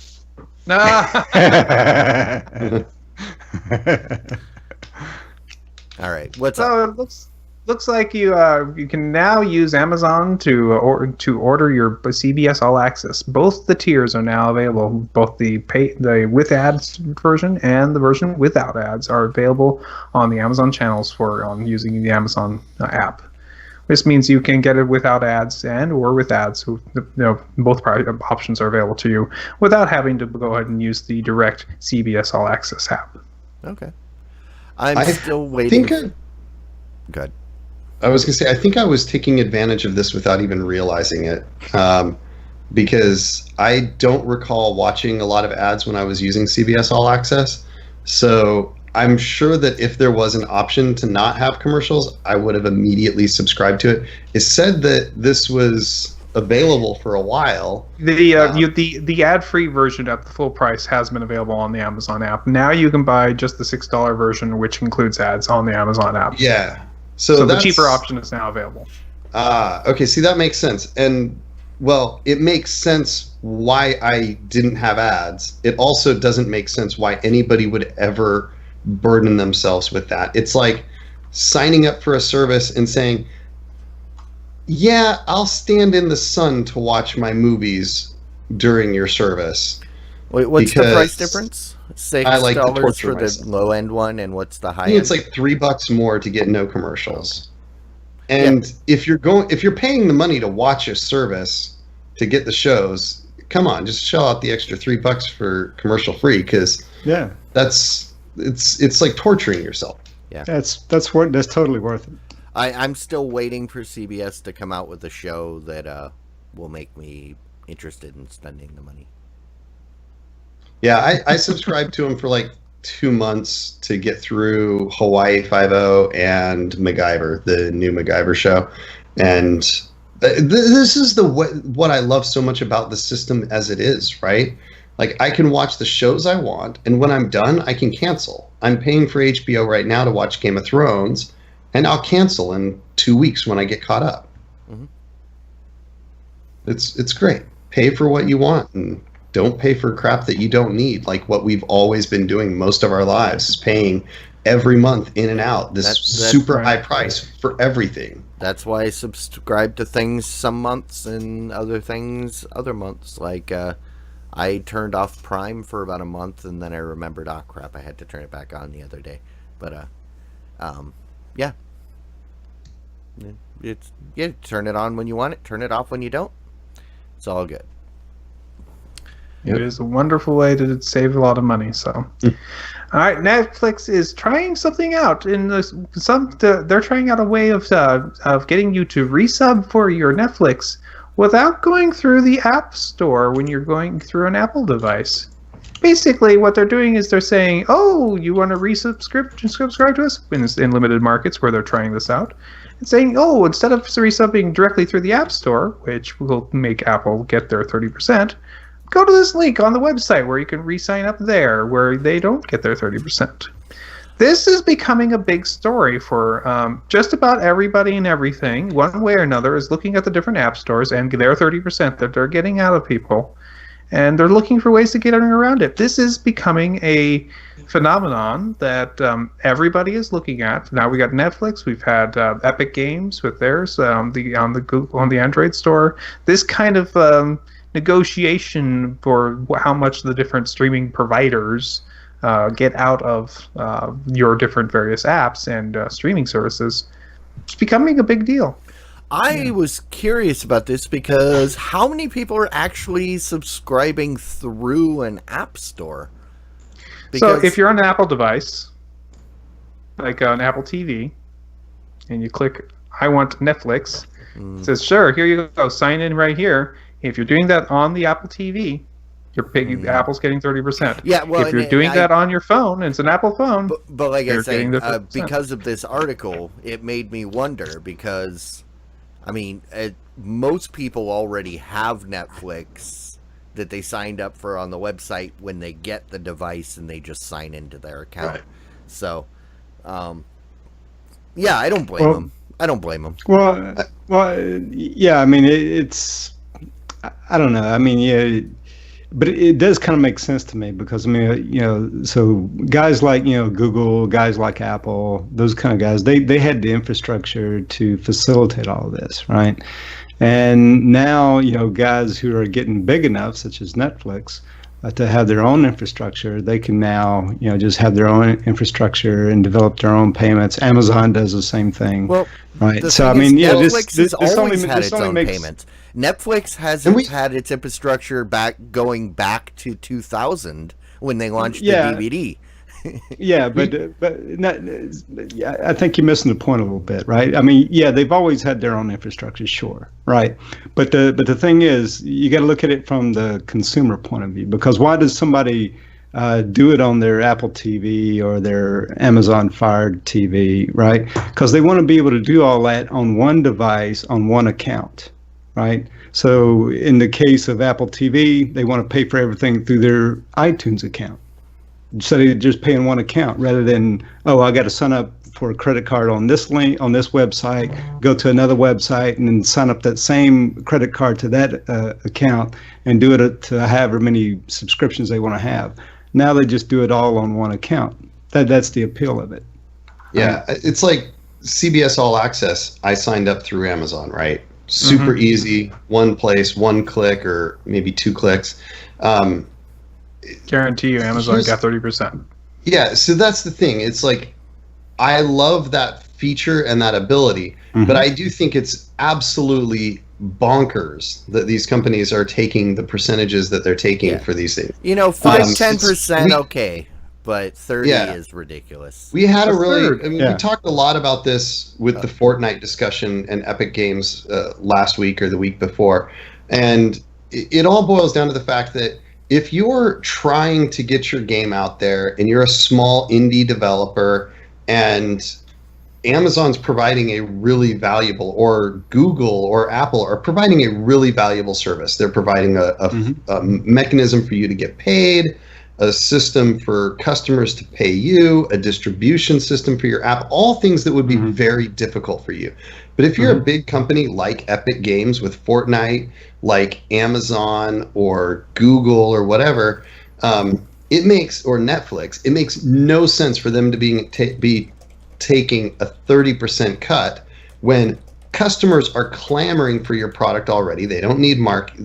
No. All right, what's up? So it looks like you can now use Amazon to order your CBS All Access. Both the tiers are now available. Both the with ads version and the version without ads are available on the Amazon channels on using the Amazon app. This means you can get it without ads or with ads. Both options are available to you without having to go ahead and use the direct CBS All Access app. Okay. I'm still waiting. Good. I was going to say, I think I was taking advantage of this without even realizing it, because I don't recall watching a lot of ads when I was using CBS All Access. So I'm sure that if there was an option to not have commercials, I would have immediately subscribed to it. It said that this was available for a while. The ad-free version at the full price has been available on the Amazon app. Now you can buy just the $6 version, which includes ads on the Amazon app. Yeah. So the cheaper option is now available. Okay, see, that makes sense. And, well, it makes sense why I didn't have ads. It also doesn't make sense why anybody would ever burden themselves with that. It's like signing up for a service and saying, yeah, I'll stand in the sun to watch my movies during your service. Wait, what's the price difference? $6 I like to torture for the myself. low end one, and what's the high I think end? it's like $3 more to get no commercials. And if you're paying the money to watch a service to get the shows, come on, just shell out the extra $3 for commercial free, because it's like torturing yourself. Yeah, that's totally worth it. I'm still waiting for CBS to come out with a show that will make me interested in spending the money. Yeah, I subscribed to them for like 2 months to get through Hawaii Five-0 and MacGyver, the new MacGyver show. And this is what I love so much about the system as it is, right? Like, I can watch the shows I want, and when I'm done, I can cancel. I'm paying for HBO right now to watch Game of Thrones, and I'll cancel in 2 weeks when I get caught up. Mm-hmm. It's great. Pay for what you want, and don't pay for crap that you don't need, like what we've always been doing most of our lives, is paying every month in and out this super high price for everything. That's why I subscribe to things some months and other things other months. Like I turned off Prime for about a month, and then I remembered, oh crap, I had to turn it back on the other day. But yeah, turn it on when you want it, turn it off when you don't. It's all good. It is a wonderful way to save a lot of money. So, all right, Netflix is trying something out. They're trying out a way of getting you to resub for your Netflix without going through the App Store when you're going through an Apple device. Basically, what they're doing is they're saying, "Oh, you want to subscribe to us?" In limited markets where they're trying this out, and saying, "Oh, instead of resubbing directly through the App Store, which will make Apple get their 30%." Go to this link on the website where you can re-sign up there, where they don't get their 30%. This is becoming a big story for just about everybody and everything. One way or another is looking at the different app stores and their 30% that they're getting out of people. And they're looking for ways to get around it. This is becoming a phenomenon that everybody is looking at. Now we got Netflix. We've had Epic Games with theirs on the Android store. This kind of negotiation for how much the different streaming providers get out of your different various apps and streaming services, it's becoming a big deal. I was curious about this because how many people are actually subscribing through an app store? So if you're on an Apple device, like an Apple TV, and you click, I want Netflix, it says, sure, here you go, sign in right here. If you're doing that on the Apple TV, Apple's getting 30%. Yeah, well, if you're doing that on your phone, and it's an Apple phone, but like I said, because of this article, it made me wonder because, I mean, most people already have Netflix that they signed up for on the website when they get the device and they just sign into their account. Right. So, yeah, I don't blame them. I don't blame them. Well, yeah. I mean, I don't know. I mean, yeah, but it does kind of make sense to me because I mean, so guys like Google, guys like Apple, those kind of guys, they had the infrastructure to facilitate all of this, right? And now guys who are getting big enough, such as Netflix, to have their own infrastructure, they can now just have their own infrastructure and develop their own payments. Amazon does the same thing. Well, right. the So I thing is, mean, yeah, Netflix has always only, had this its only own makes payments. Netflix hasn't had its infrastructure going back to 2000 when they launched the DVD. Yeah, but not, yeah, I think you're missing the point a little bit, right? I mean, yeah, they've always had their own infrastructure, sure, right? But the thing is, you got to look at it from the consumer point of view, because why does somebody do it on their Apple TV or their Amazon Fire TV, right? Because they want to be able to do all that on one device on one account, right? So in the case of Apple TV, they want to pay for everything through their iTunes account. So they just pay in one account rather than, oh, I got to sign up for a credit card on this link, on this website, go to another website and then sign up that same credit card to that account and do it to however many subscriptions they want to have. Now they just do it all on one account. That's the appeal of it. Yeah, it's like CBS All Access. I signed up through Amazon, right? Super easy, one place, one click, or maybe 2 clicks. Guarantee you Amazon got 30%. Yeah, so that's the thing. It's like, I love that feature and that ability, but I do think it's absolutely bonkers that these companies are taking the percentages that they're taking for these things. 5-10%, okay, but 30 is ridiculous. We had we talked a lot about this with the Fortnite discussion and Epic Games last week or the week before, and it all boils down to the fact that if you're trying to get your game out there and you're a small indie developer and Amazon's providing a really valuable, or Google or Apple are providing a really valuable service, they're providing a mechanism for you to get paid, a system for customers to pay you, a distribution system for your app, all things that would be very difficult for you. But if you're a big company like Epic Games with Fortnite, like Amazon or Google or whatever, it makes, or Netflix, it makes no sense for them to be taking a 30% cut when customers are clamoring for your product already. They don't need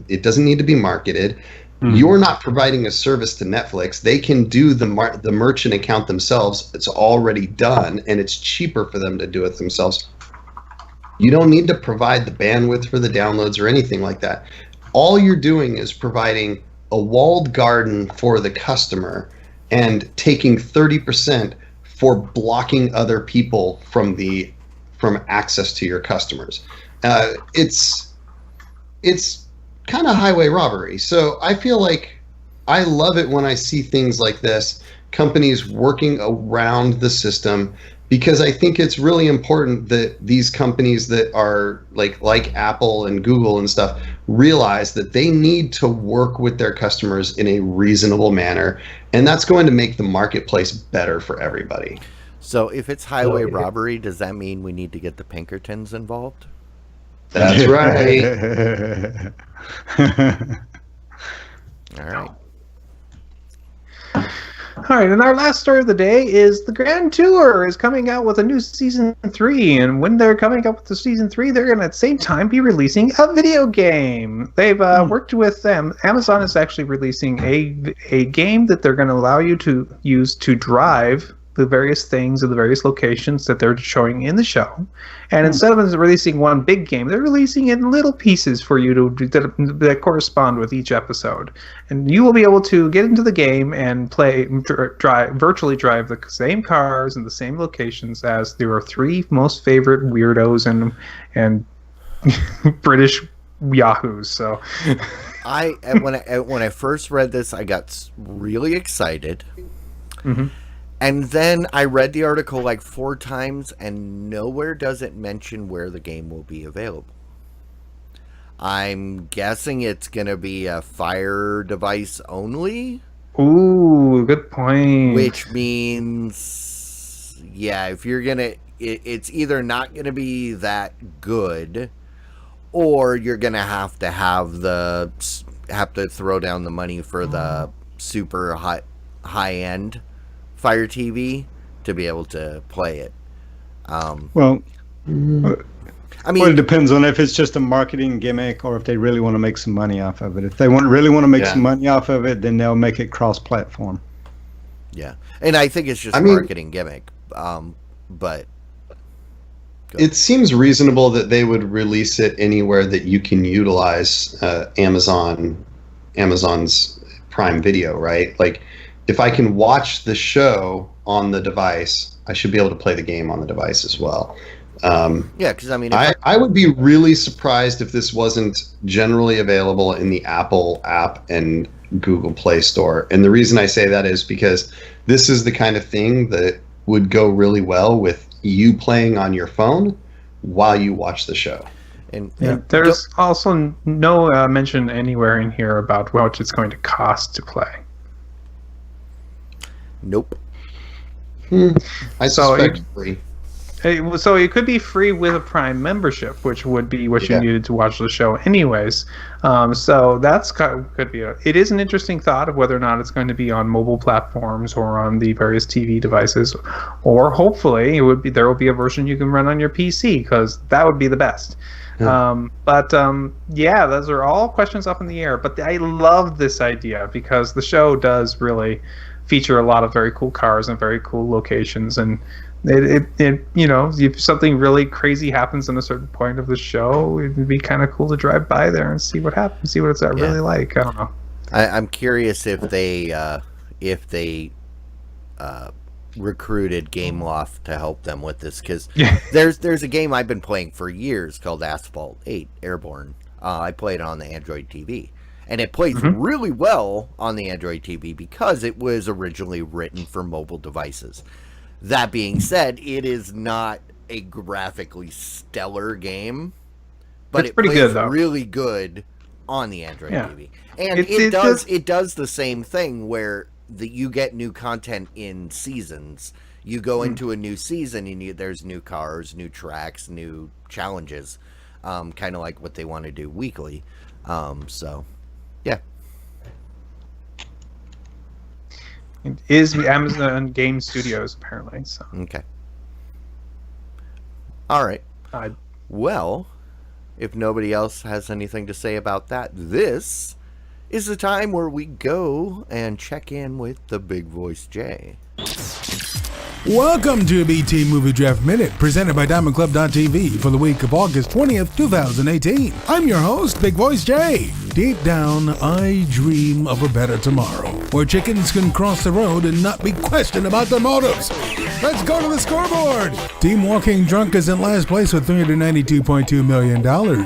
it doesn't need to be marketed. You're not providing a service to Netflix. They can do the merchant account themselves. It's already done, and it's cheaper for them to do it themselves. You don't need to provide the bandwidth for the downloads or anything like that. All you're doing is providing a walled garden for the customer and taking 30% for blocking other people from access to your customers. It's kind of highway robbery. So I feel like I love it when I see things like this, companies working around the system, because I think it's really important that these companies that are like Apple and Google and stuff realize that they need to work with their customers in a reasonable manner, and that's going to make the marketplace better for everybody. So if it's highway robbery, does that mean we need to get the Pinkertons involved? That's right. All right. All right, and our last story of the day is the Grand Tour is coming out with a new season 3, and when they're coming up with the season 3, they're going to at the same time be releasing a video game. They've worked with them. Amazon is actually releasing a game that they're going to allow you to use to drive the various things at the various locations that they're showing in the show. And instead of releasing one big game, they're releasing it in little pieces for you that correspond with each episode. And you will be able to get into the game and virtually drive the same cars in the same locations as your 3 most favorite weirdos and British yahoos. So when I first read this, I got really excited. And then I read the article like 4 times, and nowhere does it mention where the game will be available. I'm guessing it's going to be a Fire device only. Ooh, good point. Which means, if you're going to... It's either not going to be that good, or you're gonna have to throw down the money for the super high end Fire TV to be able to play it. Well, I mean, it depends on if it's just a marketing gimmick or if they really want to make some money off of it. If they really want to make some money off of it, then they'll make it cross-platform. Yeah, and I think it's just a marketing gimmick. But it seems reasonable that they would release it anywhere that you can utilize Amazon's Prime Video, right? Like, if I can watch the show on the device, I should be able to play the game on the device as well. Because I mean, I would be really surprised if this wasn't generally available in the Apple app and Google Play Store. And the reason I say that is because this is the kind of thing that would go really well with you playing on your phone while you watch the show. and There's also no mention anywhere in here about how much it's going to cost to play. nope. I suspect free. So it could be free with a Prime membership, which would be what you needed to watch the show anyways. So that's could be it is an interesting thought of whether or not it's going to be on mobile platforms or on the various TV devices, or hopefully there will be a version you can run on your PC, because that would be the best. Those are all questions up in the air. But I love this idea because the show does really feature a lot of very cool cars and very cool locations, and it if something really crazy happens in a certain point of the show, it'd be kind of cool to drive by there and see what happens, see what it's really like. I don't know. I'm curious if they recruited Gameloft to help them with this, because there's a game I've been playing for years called Asphalt 8 Airborne. I played it on the Android TV, and it plays really well on the Android TV because it was originally written for mobile devices. That being said, it is not a graphically stellar game, but it plays good, really good on the Android TV. And it does the same thing where you get new content in seasons. You go into a new season and there's new cars, new tracks, new challenges, kind of like what they want to do weekly. Yeah. It is Amazon Game Studios, apparently. So. Okay. All right. Well, if nobody else has anything to say about that, this is the time where we go and check in with the Big Voice Jay. Welcome to BT Movie Draft Minute, presented by DiamondClub.tv for the week of August 20th, 2018. I'm your host, Big Voice Jay. Deep down, I dream of a better tomorrow, where chickens can cross the road and not be questioned about their motives. Let's go to the scoreboard. Team Walking Drunk is in last place with $392.2 million.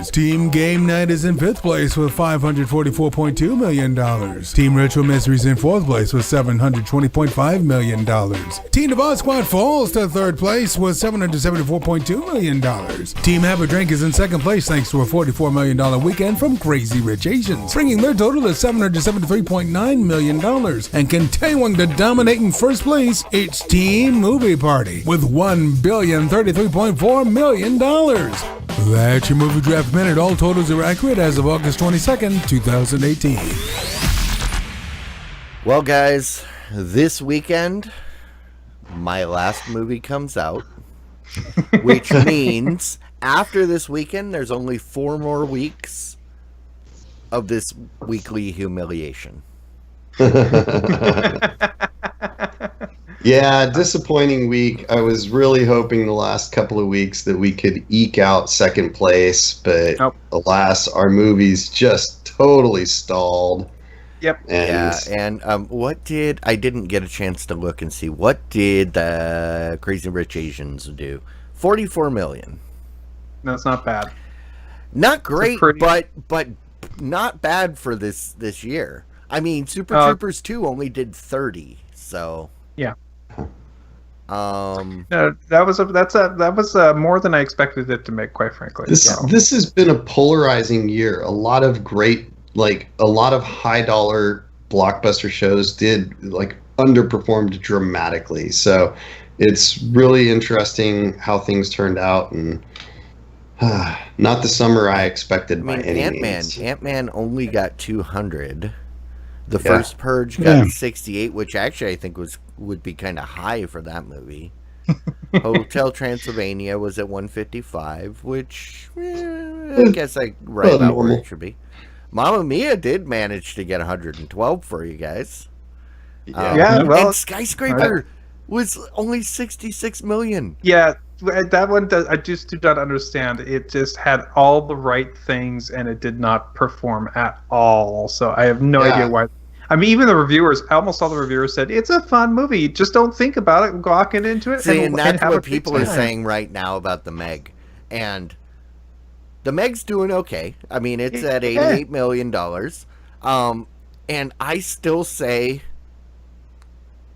Team Game Night is in fifth place with $544.2 million. Team Retro Mysteries in fourth place with $720.5 million. Team Devon Squad falls to third place with $774.2 million. Team Have a Drink is in second place thanks to a $44 million weekend from Crazy Rich Asians, bringing their total to $773.9 million. And continuing to dominate in first place, it's Team Movie Party with $1,033.4 million. That's your Movie Draft Minute. All totals are accurate as of August 22nd, 2018. Well, guys, this weekend, my last movie comes out, which means after this weekend, there's only 4 more weeks of this weekly humiliation. Yeah, disappointing week. I was really hoping the last couple of weeks that we could eke out second place, but alas, our movies just totally stalled. Yep. And I didn't get a chance to look and see, what did the Crazy Rich Asians do? 44 million. That's not bad. Not great, but not bad for this year. I mean, Super Troopers 2 only did 30, so yeah. That was more than I expected it to make, quite frankly. This has been a polarizing year. A lot of high dollar blockbuster shows underperformed dramatically. So it's really interesting how things turned out, and Not the summer I expected I mean, by any Ant-Man. means. Ant-Man only got 200. The Yeah. first Purge got 68, which actually I think would be kind of high for that movie. Hotel Transylvania was at 155, which I guess right Well, about where normal. it should be. Mamma Mia did manage to get 112 for you guys. Yeah, and well, Skyscraper was only 66 million. yeah, that one does. I just do not understand. It just had all the right things, and it did not perform at all. So I have no idea why. I mean, even the reviewers, almost all the reviewers said it's a fun movie. Just don't think about it, walking into it. See, and that's have a what good people are time. saying right now about the Meg. And the Meg's doing okay. I mean, it's at $88 million. And I still say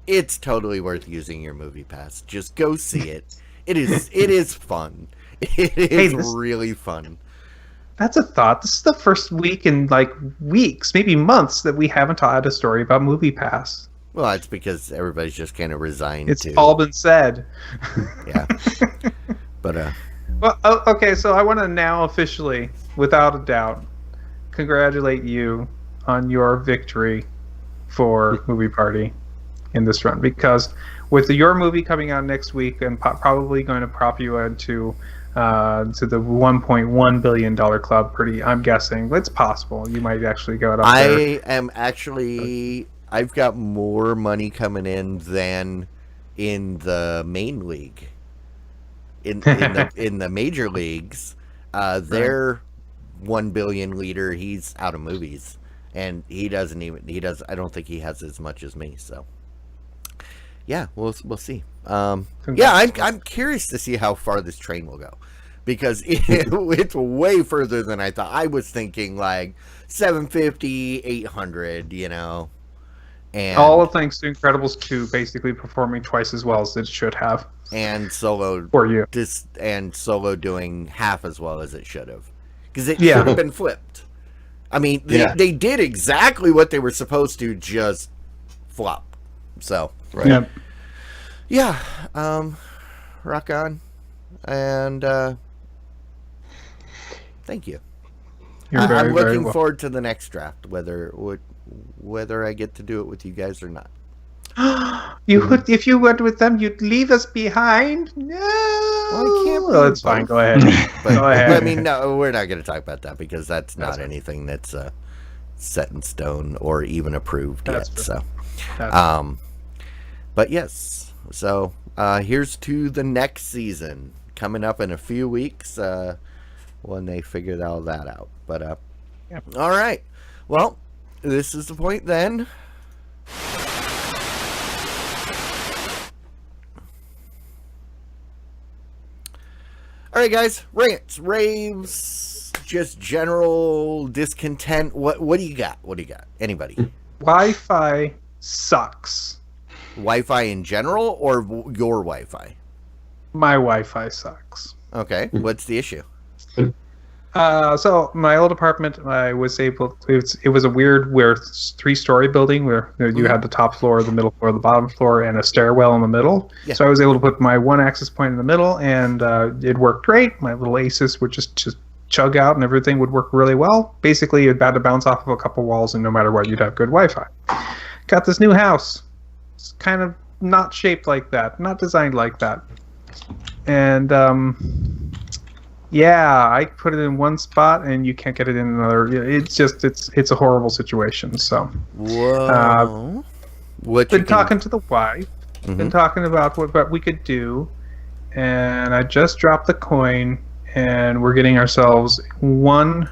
it's totally worth using your movie pass. Just go see it. It is fun. It is really fun. That's a thought. This is the first week in like weeks, maybe months, that we haven't had a story about Movie Pass. Well, it's because everybody's just kind of resigned It's to. all been said. Yeah. But Well, okay, so I want to now officially, without a doubt, congratulate you on your victory for Movie Party in this run, because with your movie coming out next week and probably going to prop you into to the $1.1 billion club, I'm guessing it's possible you might actually go up there. I've got more money coming in than in the main league. In the major leagues, their 1 billion leader, he's out of movies, and I don't think he has as much as me. So yeah, we'll see. I'm curious to see how far this train will go, because it's way further than I thought. I was thinking like 750, 800, and all thanks to Incredibles 2 basically performing twice as well as it should have. And Solo for you. Solo doing half as well as it should have, because it should have been flipped. I mean, they did exactly what they were supposed to, just flop. So rock on, and thank you. I'm looking forward to the next draft, whether I get to do it with you guys or not. If you went with them, you'd leave us behind? No. Well, I can't. Well, it's fine. Go ahead. Go ahead. But, I mean, no, we're not going to talk about that, because that's not anything that's set in stone or even approved yet. So, but yes. So here's to the next season coming up in a few weeks when they figure all that out. But all right. Well, this is the point then. All right, guys. Rants, raves, just general discontent. What do you got? Anybody? Wi-Fi sucks. Wi-Fi in general, or your Wi-Fi? My Wi-Fi sucks. Okay. What's the issue? So my old apartment, I was able. It was a weird, 3-story building where you had the top floor, the middle floor, the bottom floor, and a stairwell in the middle. Yeah. So I was able to put my one access point in the middle, and it worked great. My little Asus would just chug out, and everything would work really well. Basically, it had to bounce off of a couple walls, and no matter what, you'd have good Wi-Fi. Got this new house. It's kind of not shaped like that, not designed like that, and I put it in one spot and you can't get it in another. It's just it's a horrible situation. So, whoa. Talking to the wife, been talking about what we could do, and I just dropped the coin, and we're getting ourselves one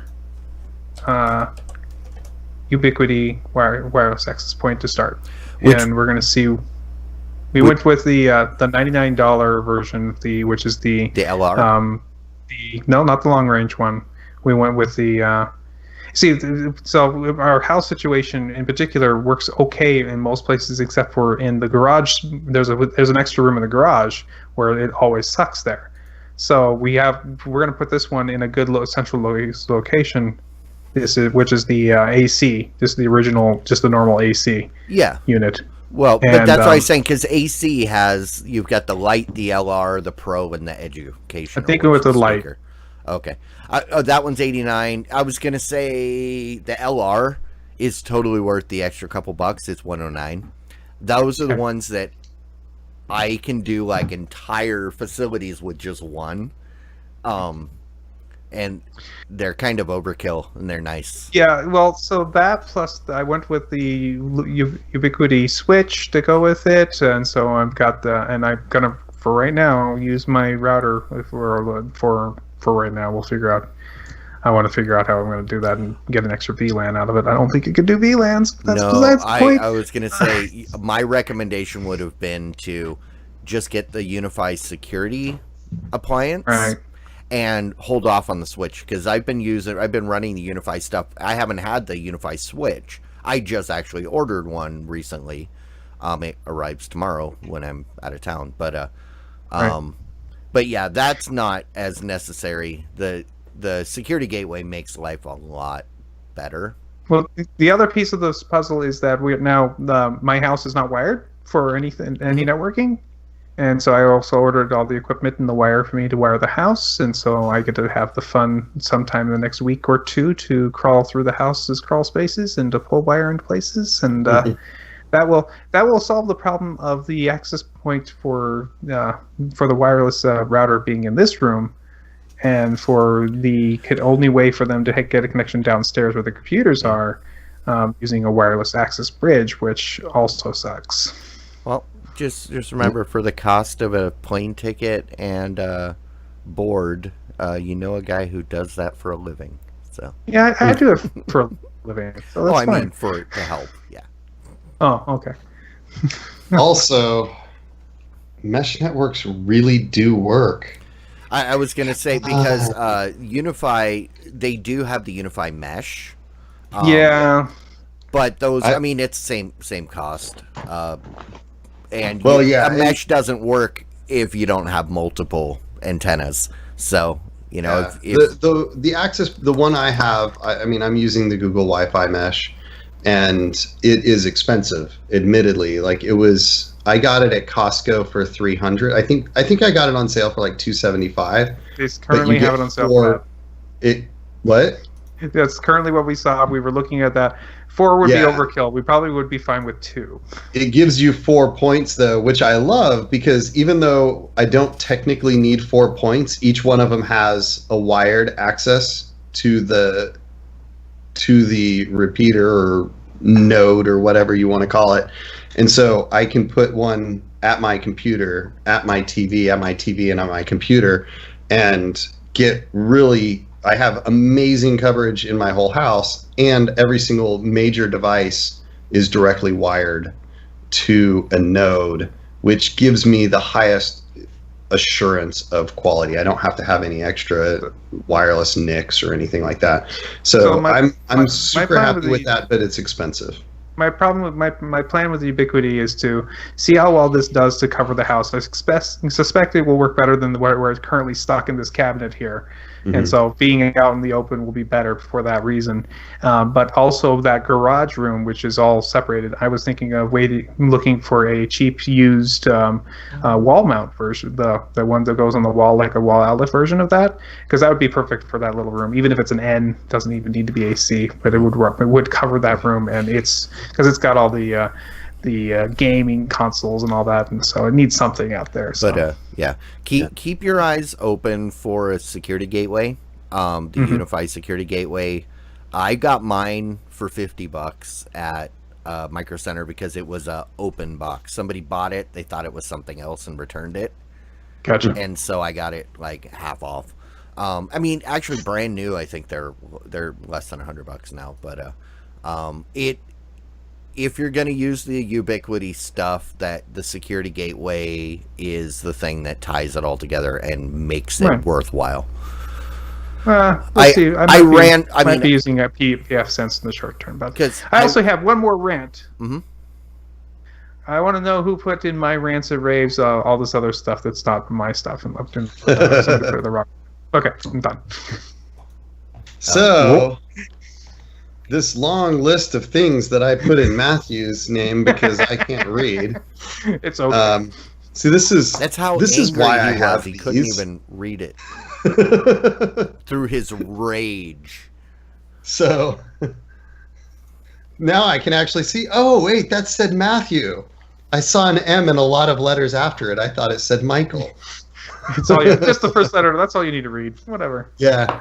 Ubiquiti wireless access point to start, and we're gonna see. We went with the $99 version, which is the LR. No, not the long range one. We went with the. So our house situation in particular works okay in most places, except for in the garage. There's an extra room in the garage where it always sucks there. So we're going to put this one in a good central location. Which is the AC. This is the original, just the normal AC. Unit. Well, but that's what I was saying, because AC you've got the Lite, the LR, the Pro, and the Education. I think it was the Lite. Okay. That one's 89. I was going to say the LR is totally worth the extra couple bucks. It's 109. Those are the ones that I can do like entire facilities with just one. And they're kind of overkill and they're nice. Yeah, well, so that plus I went with the Ubiquiti switch to go with it, and so I've got and I'm gonna for right now use my router for right now. We'll figure out. I want to figure out how I'm going to do that and get an extra VLAN out of it. I don't think it could do VLANs. That's besides the point. I was going to say my recommendation would have been to just get the Unify security appliance. Right. And hold off on the switch because I've been running the Unify stuff. I haven't had the Unify switch. I just actually ordered one recently. It arrives tomorrow when I'm out of town. But yeah, that's not as necessary. The security gateway makes life a lot better. Well, the other piece of this puzzle is that my house is not wired for any networking. And so I also ordered all the equipment and the wire for me to wire the house, and so I get to have the fun sometime in the next week or two to crawl through the house's crawl spaces and to pull wire in places, and that will solve the problem of the access point for the wireless router being in this room, and for the only way for them to get a connection downstairs where the computers are, using a wireless access bridge, which also sucks. Well. Just remember, for the cost of a plane ticket and board, you know a guy who does that for a living. So yeah, I do it for a living. So that's fine. Mean to help. Yeah. Oh, okay. Also, mesh networks really do work. I was going to say because Unify, they do have the Unify mesh. Yeah. But those, it's same cost. And a mesh doesn't work if you don't have multiple antennas. So, if the access, the one I have, I'm using the Google Wi-Fi mesh, and it is expensive, admittedly. Like I got it at Costco for $300. I think I got it on sale for like $275. They currently have it on sale for that. What? That's currently what we saw. We were looking at that. 4 would be overkill. We probably would be fine with 2. It gives you 4 points, though, which I love, because even though I don't technically need 4 points, each one of them has a wired access to the repeater or node or whatever you want to call it. And so I can put one at my computer, at my TV, and on my computer, and get really... I have amazing coverage in my whole house, and every single major device is directly wired to a node, which gives me the highest assurance of quality. I don't have to have any extra wireless NICs or anything like that. So I'm super happy with that, but it's expensive. My problem with my plan with Ubiquiti is to see how well this does to cover the house. I suspect it will work better than where it's currently stuck in this cabinet here. Mm-hmm. And so being out in the open will be better for that reason. But also that garage room, which is all separated, I was thinking of looking for a cheap used wall mount version, the one that goes on the wall, like a wall outlet version of that, because that would be perfect for that little room. Even if it's an N, doesn't even need to be AC, but it would work. It would cover that room, and because it's got all the gaming consoles and all that, and so it needs something out there. So. But keep your eyes open for a security gateway, the Unify security gateway. I got mine for $50 at Micro Center because it was a open box. Somebody bought it, they thought it was something else and returned it. Gotcha. And so I got it like half off. Actually brand new. I think they're less than $100 now, but if you're going to use the Ubiquiti stuff, that the security gateway is the thing that ties it all together and makes it worthwhile. We'll see. I might be using a pfSense in the short term, but I also have one more rant. Mm-hmm. I want to know who put in my rants and raves all this other stuff that's not my stuff and left in the rock. Okay, I'm done. So. This long list of things that I put in Matthew's name because I can't read. It's okay. See, this is why I have he these. couldn't even read it. through his rage. So now I can actually see, oh, wait, that said Matthew. I saw an M and a lot of letters after it. I thought it said Michael. It's all just the first letter. That's all you need to read. Whatever. Yeah.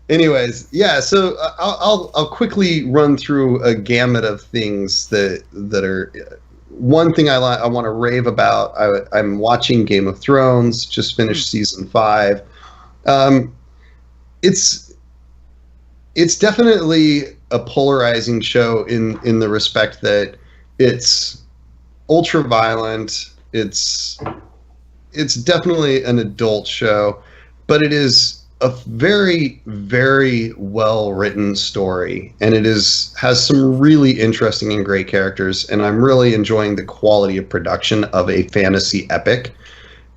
Anyways, yeah. So I'll quickly run through a gamut of things that are. One thing I want to rave about. I'm watching Game of Thrones. Just finished season 5. It's definitely a polarizing show in the respect that it's ultra violent. It's definitely an adult show, but it is a very, very well written story, and it has some really interesting and great characters, and I'm really enjoying the quality of production of a fantasy epic.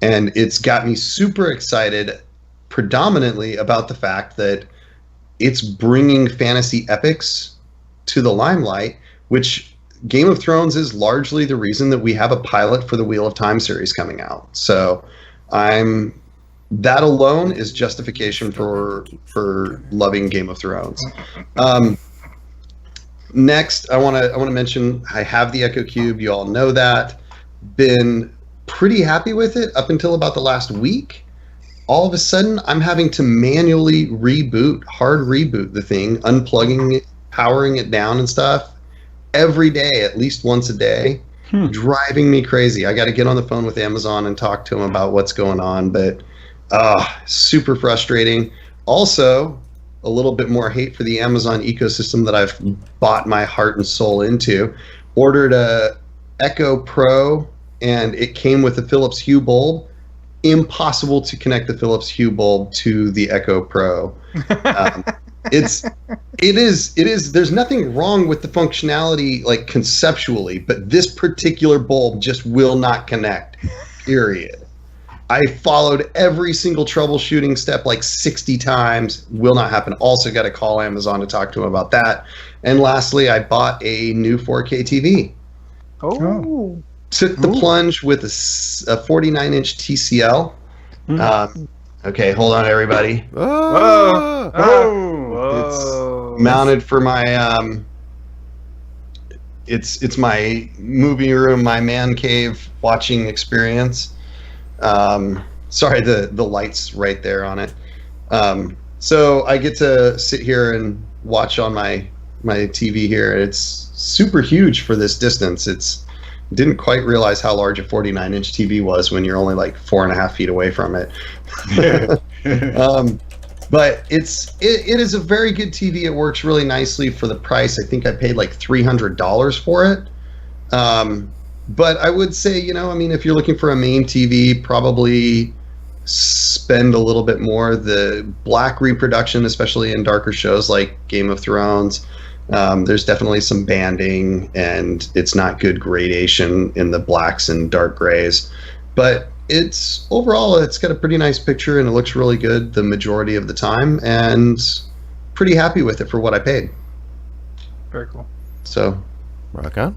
And it's got me super excited predominantly about the fact that it's bringing fantasy epics to the limelight, which Game of Thrones is largely the reason that we have a pilot for the Wheel of Time series coming out. So that alone is justification for loving Game of Thrones. Next, I want to mention I have the Echo Cube. You all know that. Been pretty happy with it up until about the last week. All of a sudden, I'm having to manually hard reboot the thing, unplugging it, powering it down and stuff every day, at least once a day. Driving me crazy. I got to get on the phone with Amazon and talk to them about what's going on, but super frustrating. Also, a little bit more hate for the Amazon ecosystem that I've bought my heart and soul into. Ordered a Echo Pro, and it came with a Philips Hue bulb. Impossible to connect the Philips Hue bulb to the Echo Pro. It is. There's nothing wrong with the functionality, like conceptually, but this particular bulb just will not connect. Period. I followed every single troubleshooting step like 60 times. Will not happen. Also got to call Amazon to talk to them about that. And lastly, I bought a new 4K TV. Oh. Took the plunge with a 49-inch TCL. Okay, hold on, everybody. Whoa. It's mounted for my it's my movie room, my man cave watching experience. Sorry, the light's right there on it. So I get to sit here and watch on my TV here. It's super huge for this distance. Didn't quite realize how large a 49-inch TV was when you're only like 4.5 feet away from it. But it is a very good TV. It works really nicely for the price. I think I paid like $300 for it. But I would say, if you're looking for a main TV, probably spend a little bit more. The black reproduction, especially in darker shows like Game of Thrones, there's definitely some banding, and it's not good gradation in the blacks and dark grays. But overall, it's got a pretty nice picture, and it looks really good the majority of the time, and pretty happy with it for what I paid. Very cool. So, Rock on.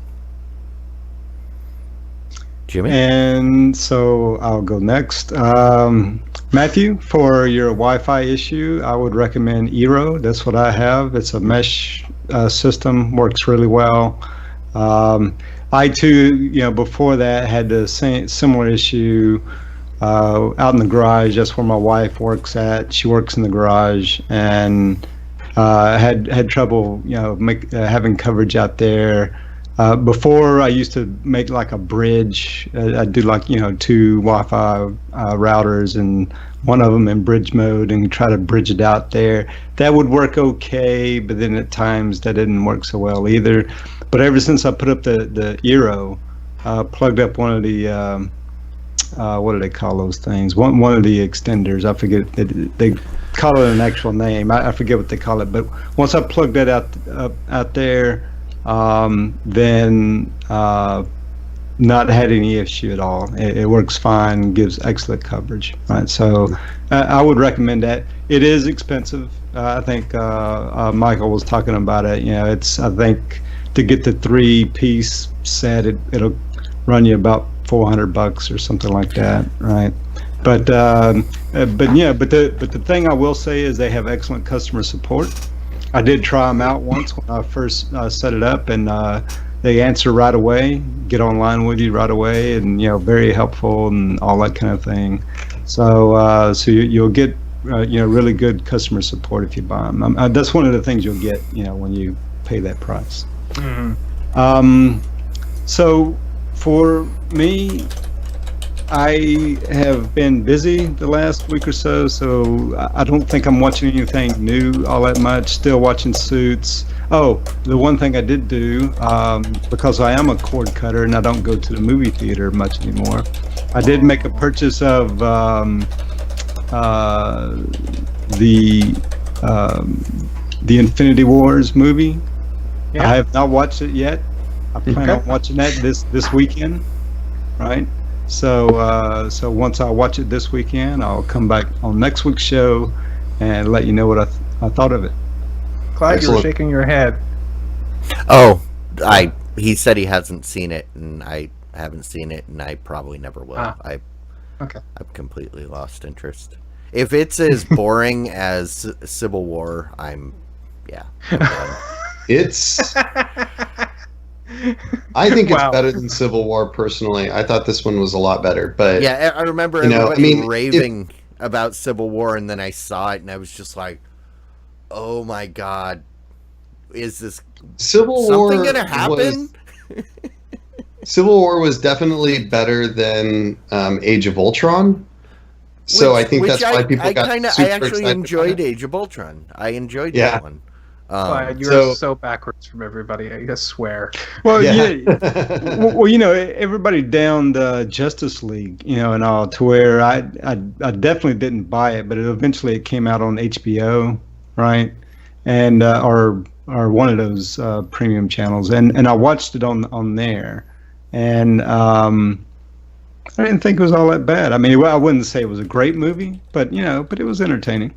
Jimmy? And so I'll go next. Matthew, for your Wi-Fi issue, I would recommend Eero. That's what I have. It's a mesh system, works really well. I too, before that, had the same similar issue out in the garage. That's where my wife works at. She works in the garage, and had trouble, having coverage out there. Before, I used to make like a bridge. I'd do like, 2 Wi-Fi routers and one of them in bridge mode and try to bridge it out there. That would work okay, but then at times that didn't work so well either. But ever since I put up the Eero, plugged up one of the, what do they call those things? One of the extenders. I forget. They call it an actual name. I forget what they call it. But once I plugged that out there, then not had any issue at all. It works fine, gives excellent coverage. Right, so I would recommend that. It is expensive. I think Michael was talking about it. It's, I think, to get the 3-piece set, it'll run you about $400 or something like that, right? But yeah, but the thing I will say is they have excellent customer support. I did try them out once when I first set it up, and they answer right away, get online with you right away, and very helpful and all that kind of thing. So you'll get really good customer support if you buy them. That's one of the things you'll get when you pay that price. Mm-hmm. So for me, I have been busy the last week or so I don't think I'm watching anything new all that much. Still watching Suits. Oh, the one thing I did do, because I am a cord cutter and I don't go to the movie theater much anymore, I did make a purchase of the Infinity Wars movie. Yeah. I have not watched it yet. I plan on watching that this weekend, right? So once I watch it this weekend, I'll come back on next week's show and let you know what I thought of it. Clyde, you were Excellent. shaking your head. Oh, he said he hasn't seen it, and I haven't seen it, and I probably never will. Okay. I've completely lost interest. If it's as boring as Civil War, I'm done. It's. I think it's Wow. better than Civil War. Personally, I thought this one was a lot better. But Yeah, I remember everybody raving about Civil War, and then I saw it, and I was just like, "Oh my god, is this Civil War something gonna happen?" Civil War was definitely better than Age of Ultron. So I think that's why people got super I actually excited enjoyed about it. Age of Ultron. I enjoyed Yeah. that one. Clyde, you're so- so backwards from everybody. I swear. Well, Yeah. well, everybody downed Justice League, and all, to where I definitely didn't buy it, but eventually it came out on HBO, right, and or one of those premium channels, and I watched it on there, and I didn't think it was all that bad. I mean, I wouldn't say it was a great movie, but it was entertaining.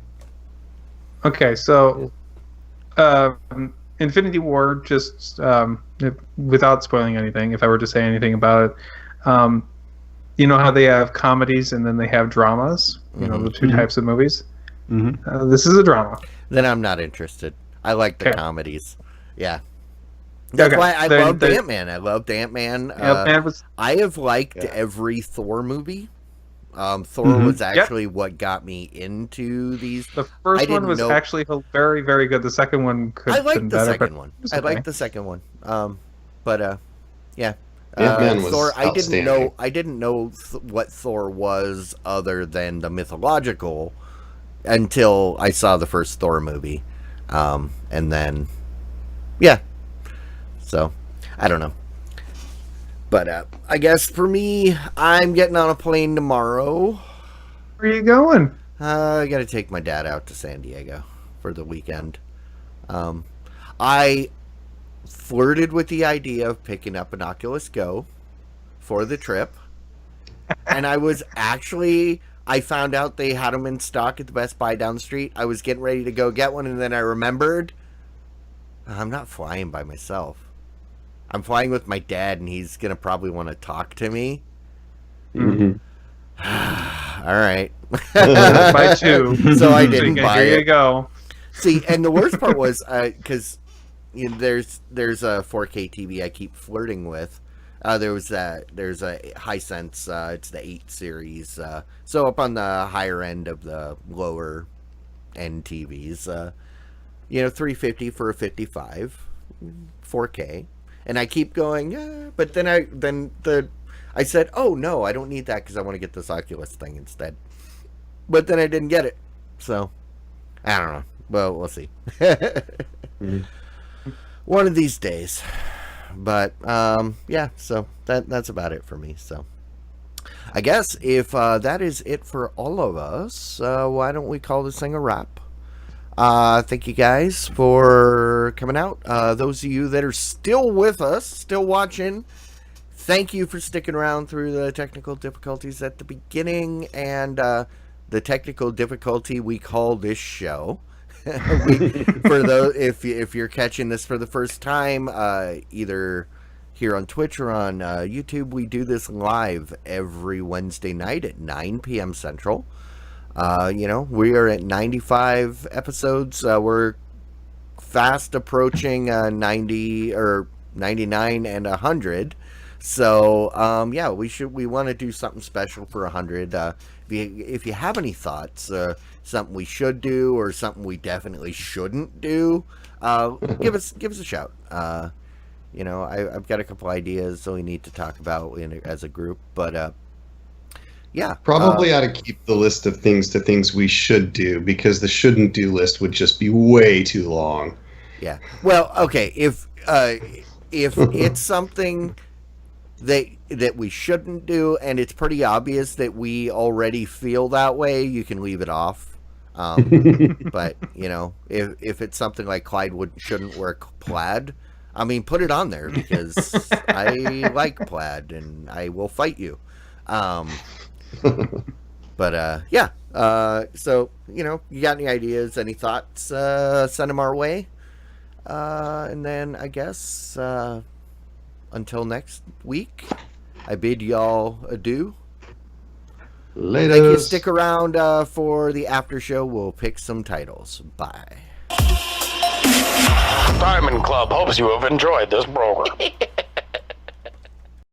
Okay, so Infinity War, just without spoiling anything, if I were to say anything about it, you know how they have comedies and then they have dramas, the two types of movies? Mm-hmm. This is a drama. Then I'm not interested. I like the Okay. comedies. Yeah. That's Okay, why I then- loved then- Ant-Man. I loved Ant-Man. Ant-Man was I have liked Yeah. every Thor movie. Thor Mhm. was actually what got me into these. the I first didn't one was know- actually very, very good. The second one could I have been liked the better. second but one. it's I okay. liked the second one. But yeah. Ant-Man was Thor. I didn't know. outstanding. I didn't know what Thor was other than the mythological until I saw the first Thor movie, and then yeah. So I don't know. But I guess for me, I'm getting on a plane tomorrow. Where are you going? I got to take my dad out to San Diego for the weekend. I flirted with the idea of picking up an Oculus Go for the trip. And I found out they had them in stock at the Best Buy down the street. I was getting ready to go get one, and then I remembered I'm not flying by myself. I'm flying with my dad, and he's going to probably want to talk to me. Mhm. All right. Buy two. So I didn't buy Here it. you go. See, and the worst part was because there's a 4K TV I keep flirting with. There's a Hisense. It's the 8 series. So up on the higher end of the lower end TVs. $350 for a 55, 4K, and I keep going. But then I said, oh no, I don't need that because I want to get this Oculus thing instead. But then I didn't get it, so I don't know. Well, we'll see. One of these days. But yeah, so that's about it for me. So I guess if that is it for all of us, why don't we call this thing a wrap? Thank you guys for coming out. Those of you that are still with us, still watching, thank you for sticking around through the technical difficulties at the beginning and the technical difficulty we call this show. For those, if you're catching this for the first time, either here on Twitch or on YouTube. We do this live every Wednesday night at 9 p.m. Central. We are at 95 episodes. We're fast approaching 90 or 99 and 100. So, we want to do something special for 100. If you have any thoughts, something we should do or something we definitely shouldn't do, give us a shout. I've got a couple ideas that we need to talk about as a group, but probably ought to keep the list of things we should do, because the shouldn't do list would just be way too long. Yeah. Well, okay. If it's something that we shouldn't do, and it's pretty obvious that we already feel that way, you can leave it off. But if it's something like Clyde shouldn't wear plaid, I mean, put it on there, because I like plaid and I will fight you. So you got any ideas, any thoughts? Send them our way. And then I guess until next week, I bid y'all adieu. Later. Thank you. Stick around for the after show. We'll pick some titles. Bye. Diamond Club hopes you have enjoyed this program.